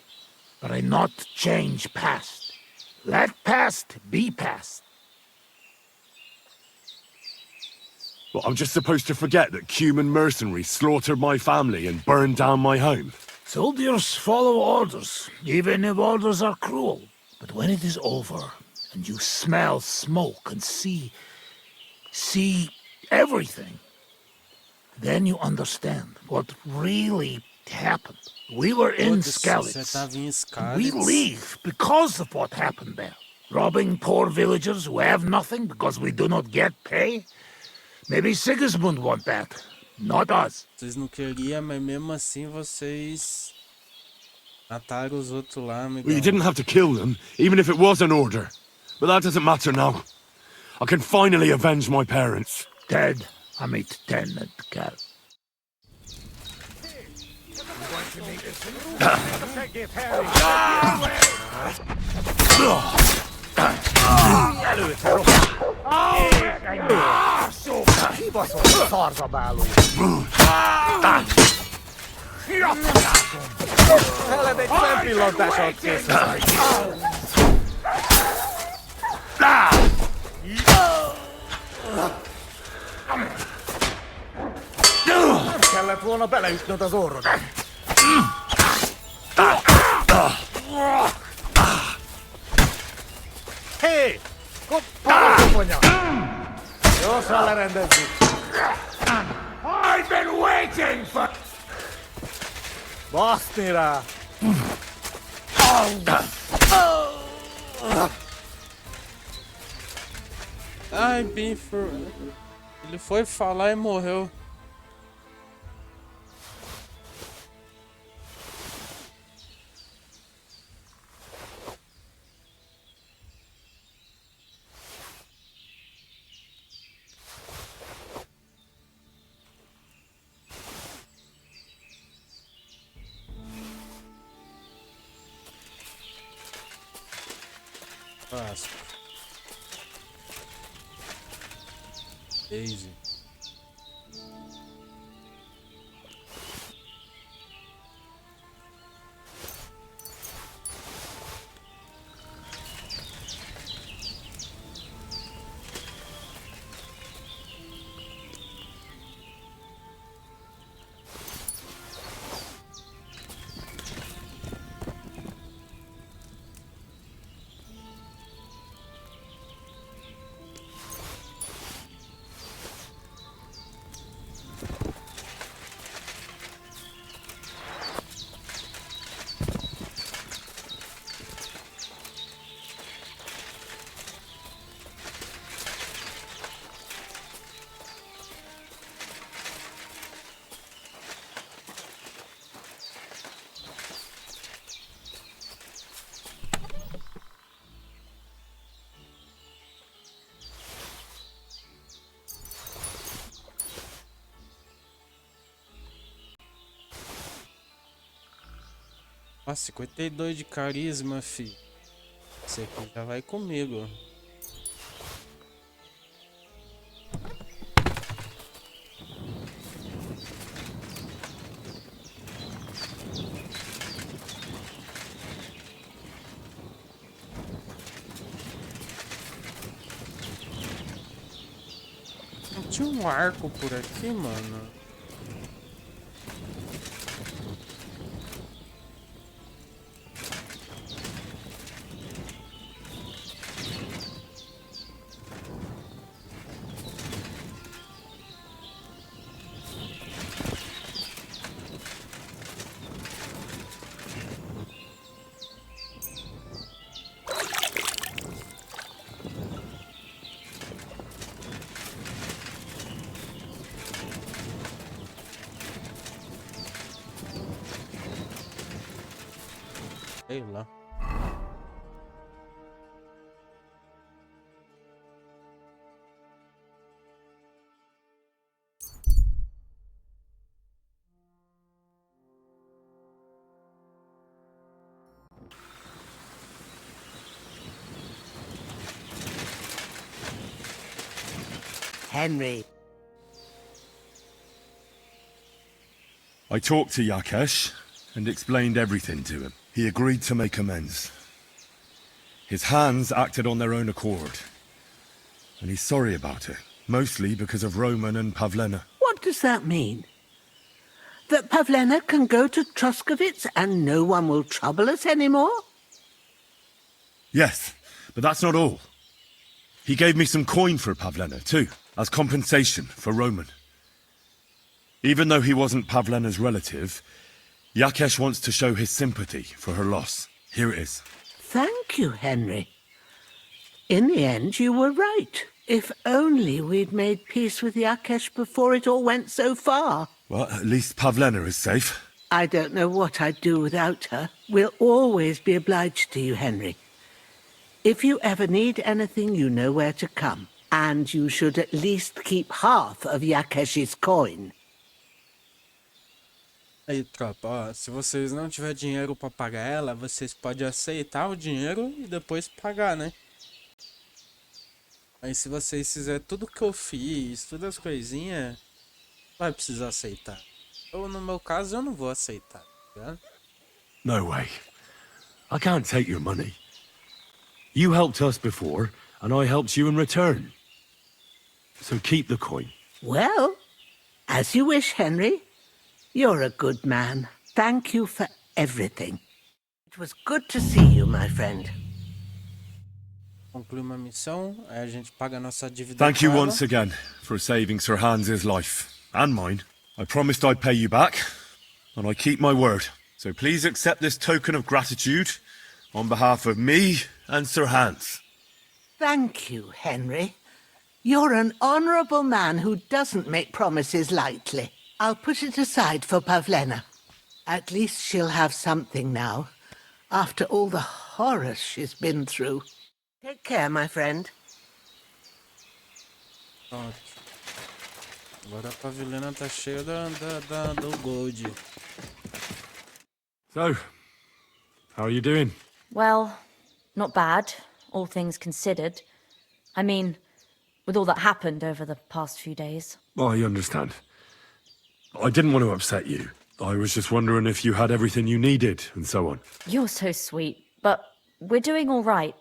but I not change past. Let past be past. Well, I'm just supposed to forget that Cuman mercenaries slaughtered my family and burned down my home? Soldiers follow orders, even if orders are cruel. But when it is over, and you smell smoke and see everything, then you understand what really happened. We were in Skalitz. We leave because of what happened there. Robbing poor villagers who have nothing because we do not get pay. Maybe Sigismund want that, not us. Vocês não queriam, mas mesmo assim vocês mataram os outros lá, amigão. Well, you didn't have to kill them, even if it was an order. But that doesn't matter now. I can finally avenge my parents. Dead, amit tennet kär. Kibaszott szarzabáló! Veled egy szempillantás alatt kész. Nem kellett volna beleütnöd az orrodat. Hé! Parancsolja! Gyorsan lerendezzük! I've been waiting for... Baszni rá! Ai, Bifer. Ele foi falar e morreu. Fácil. Easy. Ah, 52 de carisma, fi. Esse aqui já vai comigo. Não tinha um arco por aqui, mano? Sei lá. Henry. I talked to Yakesh and explained everything to him. He agreed to make amends. His hands acted on their own accord. And he's sorry about it, mostly because of Roman and Pavlena. What does that mean? that Pavlena can go to Troskovitz and no one will trouble us anymore? Yes, but that's not all. He gave me some coin for Pavlena, too, as compensation for Roman. Even though he wasn't Pavlena's relative, Yakesh wants to show his sympathy for her loss. Here it is. Thank you, Henry. In the end, you were right. If only we'd made peace with Yakesh before it all went so far. Well, at least Pavlena is safe. I don't know what I'd do without her. We'll always be obliged to you, Henry. If you ever need anything, you know where to come. And you should at least keep half of Yakesh's coin. Aí, tropa, ó, se vocês não tiver dinheiro pra pagar ela, vocês podem aceitar o dinheiro e depois pagar, né? Aí se vocês fizerem tudo que eu fiz, todas as coisinhas, vai precisar aceitar. Ou no meu caso, eu não vou aceitar, tá ligado? No way. I can't take your money. You helped us before, and I helped you in return. So keep the coin. Well, as you wish, Henry. You're a good man. Thank you for everything. It was good to see you, my friend. Conclui uma missão, aí a gente paga a nossa dívida. Thank you com ela. once again for saving Sir Hans's life, and mine. I promised I'd pay you back, and I keep my word. So please accept this token of gratitude on behalf of me and Sir Hans. Thank you, Henry. You're an honourable man who doesn't make promises lightly. I'll put it aside for Pavlena. At least she'll have something now, after all the horrors she's been through. Take care, my friend. Pronto. Agora a Pavlena tá cheia do gold. So, how are you doing? Well, not bad, all things considered. I mean, with all that happened over the past few days. I understand. I didn't want to upset you. I was just wondering if you had everything you needed, and so on. You're so sweet, but we're doing all right.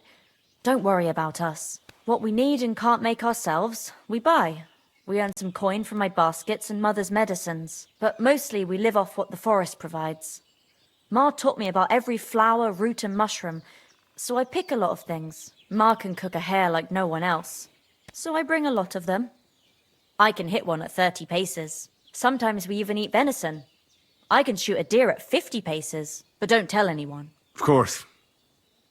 Don't worry about us. What we need and can't make ourselves, we buy. We earn some coin from my baskets and Mother's medicines, but mostly we live off what the forest provides. Ma taught me about every flower, root and mushroom, so I pick a lot of things. Ma can cook a hare like no one else, so I bring a lot of them. I can hit one at 30 paces. Sometimes we even eat venison. I can shoot a deer at 50 paces, but don't tell anyone. Of course.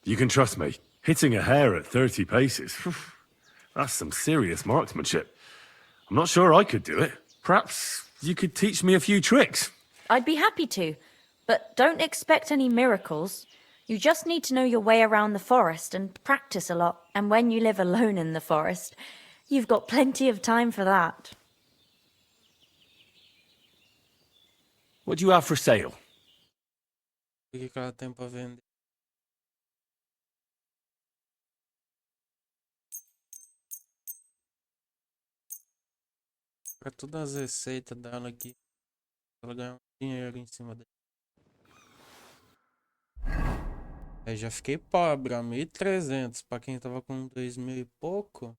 You can trust me. Hitting a hare at 30 paces, that's some serious marksmanship. I'm not sure I could do it. Perhaps you could teach me a few tricks. I'd be happy to, but don't expect any miracles. You just need to know your way around the forest and practice a lot. And when you live alone in the forest, you've got plenty of time for that. What do you have for sale? O que ela tem pra vender? Pra todas as receitas dela aqui. Ela ganha um dinheiro em cima dele. Aí já fiquei pobre, ó, 1.300 pra quem tava com 2.000 e pouco.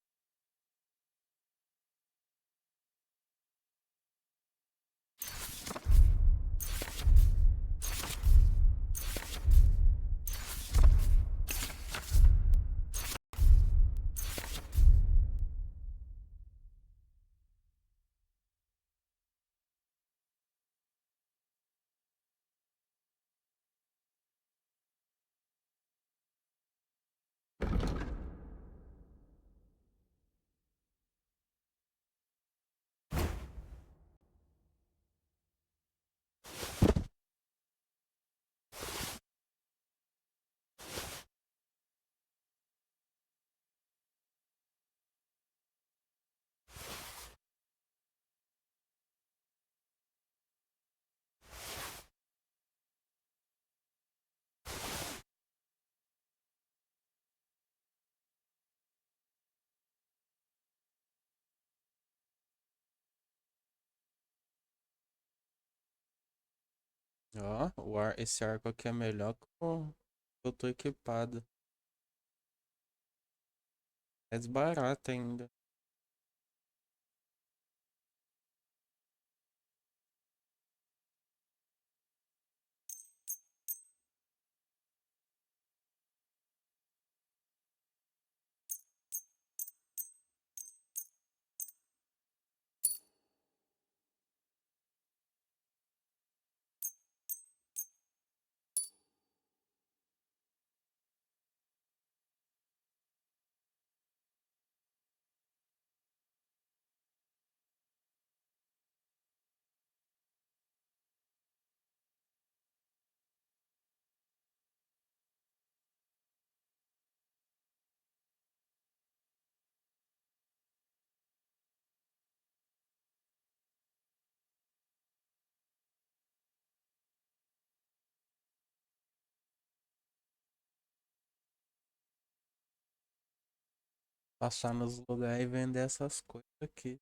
Ó, esse arco aqui é melhor que o que eu tô equipado. É desbarato ainda. Passar nos lugares e vender essas coisas aqui.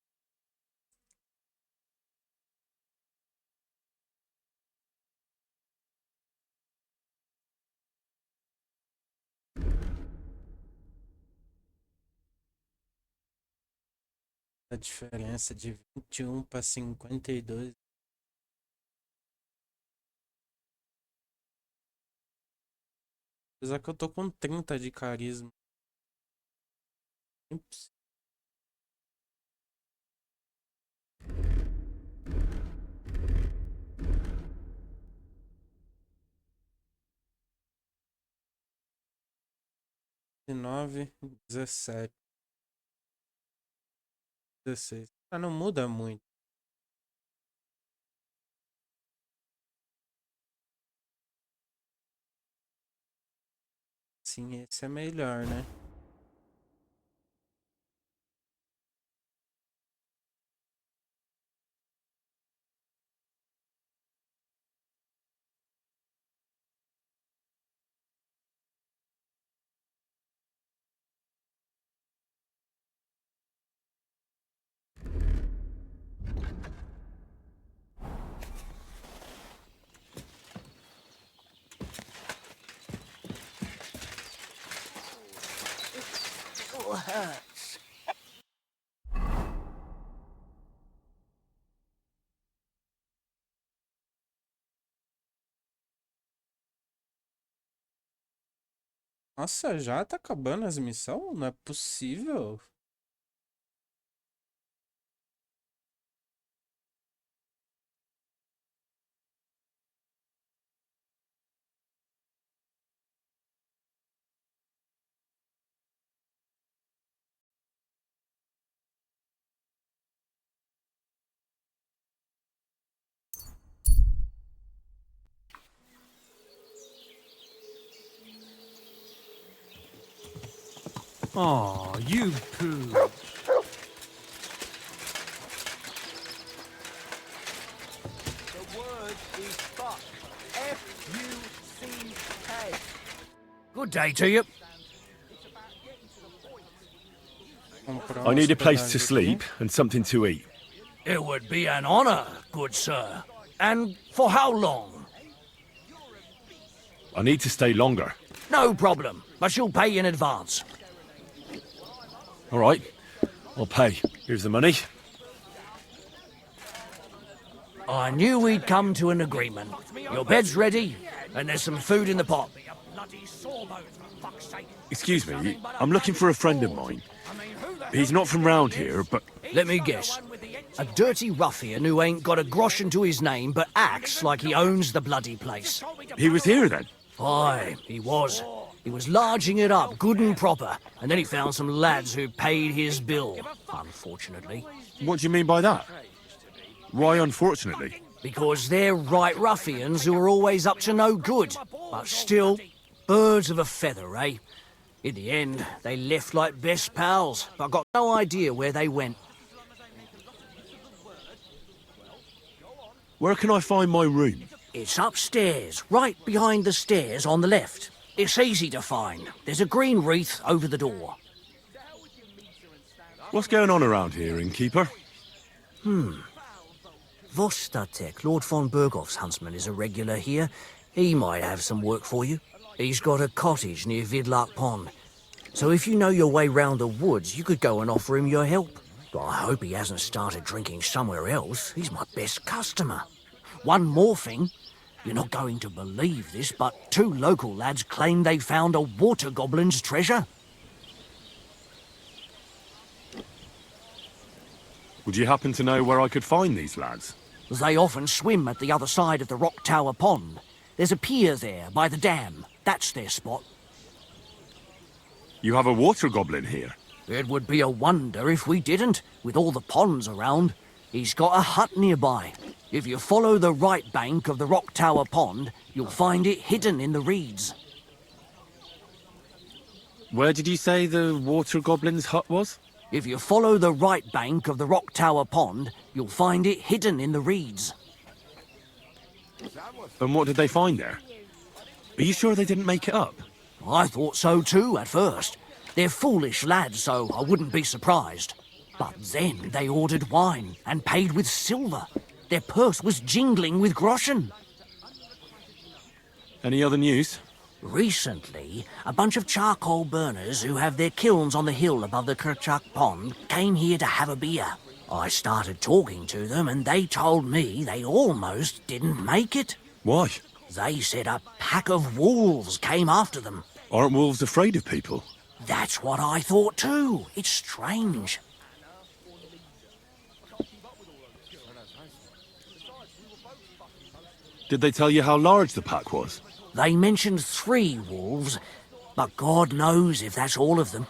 A diferença de 21 para 52. Apesar que eu tô com 30 de carisma. Impossível. Nove, 17, 16. Ah, não muda muito. Sim, esse é melhor, né? Oh, hurts. Nossa, já tá acabando as missões? Não é possível. Aw, you poo. The word is fuck. F-U-C-K. Good day to you. I need a place to sleep and something to eat. It would be an honor, good sir. And for how long? I need to stay longer. No problem, but you'll pay in advance. All right, I'll pay. Here's the money. I knew we'd come to an agreement. Your bed's ready, and there's some food in the pot. Excuse me, I'm looking for a friend of mine. He's not from round here, but... Let me guess. A dirty ruffian who ain't got a grosh into his name but acts like he owns the bloody place. He was here then? Aye, he was. He was larging it up good and proper, and then he found some lads who paid his bill, unfortunately. What do you mean by that? Why unfortunately? Because they're right ruffians who are always up to no good. But still, birds of a feather, eh? In the end, they left like best pals, but I've got no idea where they went. Where can I find my room? It's upstairs, right behind the stairs on the left. It's easy to find. There's a green wreath over the door. What's going on around here, innkeeper? Vostatek, Lord von Berghoff's huntsman, is a regular here. He might have some work for you. He's got a cottage near Vidlark Pond. So if you know your way round the woods, you could go and offer him your help. But I hope he hasn't started drinking somewhere else. He's my best customer. One more thing. You're not going to believe this, but 2 local lads claim they found a water goblin's treasure. Would you happen to know where I could find these lads? They often swim at the other side of the Rock Tower Pond. There's a pier there by the dam. That's their spot. You have a water goblin here? It would be a wonder if we didn't, with all the ponds around. He's got a hut nearby. If you follow the right bank of the Rock Tower Pond, you'll find it hidden in the reeds. Where did you say the water goblin's hut was? If you follow the right bank of the Rock Tower Pond, you'll find it hidden in the reeds. And what did they find there? Are you sure they didn't make it up? I thought so too at first. They're foolish lads, so I wouldn't be surprised. But then they ordered wine and paid with silver. Their purse was jingling with groschen. Any other news? Recently, a bunch of charcoal burners who have their kilns on the hill above the Kerchak Pond came here to have a beer. I started talking to them and they told me they almost didn't make it. Why? They said a pack of wolves came after them. Aren't wolves afraid of people? That's what I thought too. It's strange. Did they tell you how large the pack was? They mentioned 3 wolves, but God knows if that's all of them.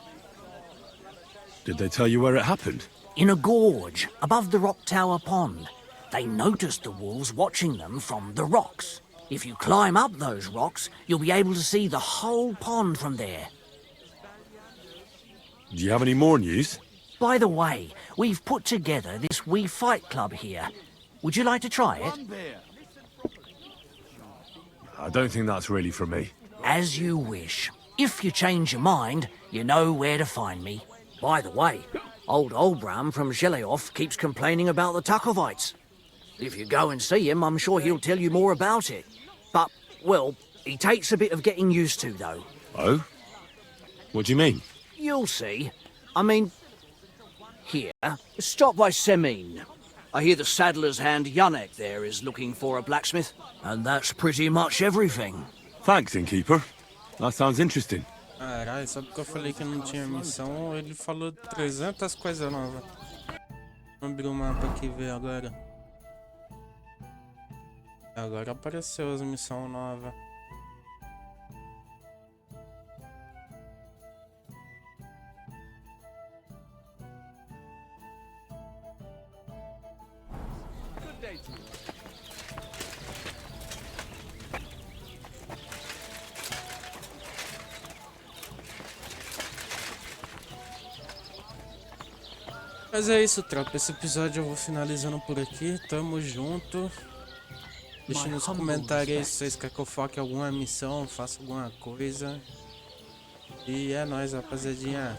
Did they tell you where it happened? In a gorge, above the Rock Tower Pond. They noticed the wolves watching them from the rocks. If you climb up those rocks, you'll be able to see the whole pond from there. Do you have any more news? By the way, we've put together this wee fight club here. Would you like to try it? I don't think that's really for me. As you wish. If you change your mind, you know where to find me. By the way, old Olbram from Zheleov keeps complaining about the Takovites. If you go and see him, I'm sure he'll tell you more about it. But, well, he takes a bit of getting used to, though. Oh? What do you mean? You'll see. I mean, here, stop by Semin. I hear the saddler's hand Yannick there is looking for a blacksmith. And that's pretty much everything. Thanks, innkeeper. That sounds interesting. Caralho, só porque eu falei que não tinha missão, ele falou 300 coisas novas. Vamos abrir o mapa aqui e ver agora. Agora apareceu as missões novas. Mas é isso, tropa. Esse episódio eu vou finalizando por aqui. Tamo junto. Deixa nos comentários aí se vocês querem que eu foque alguma missão, faça alguma coisa. E é nóis, rapaziadinha.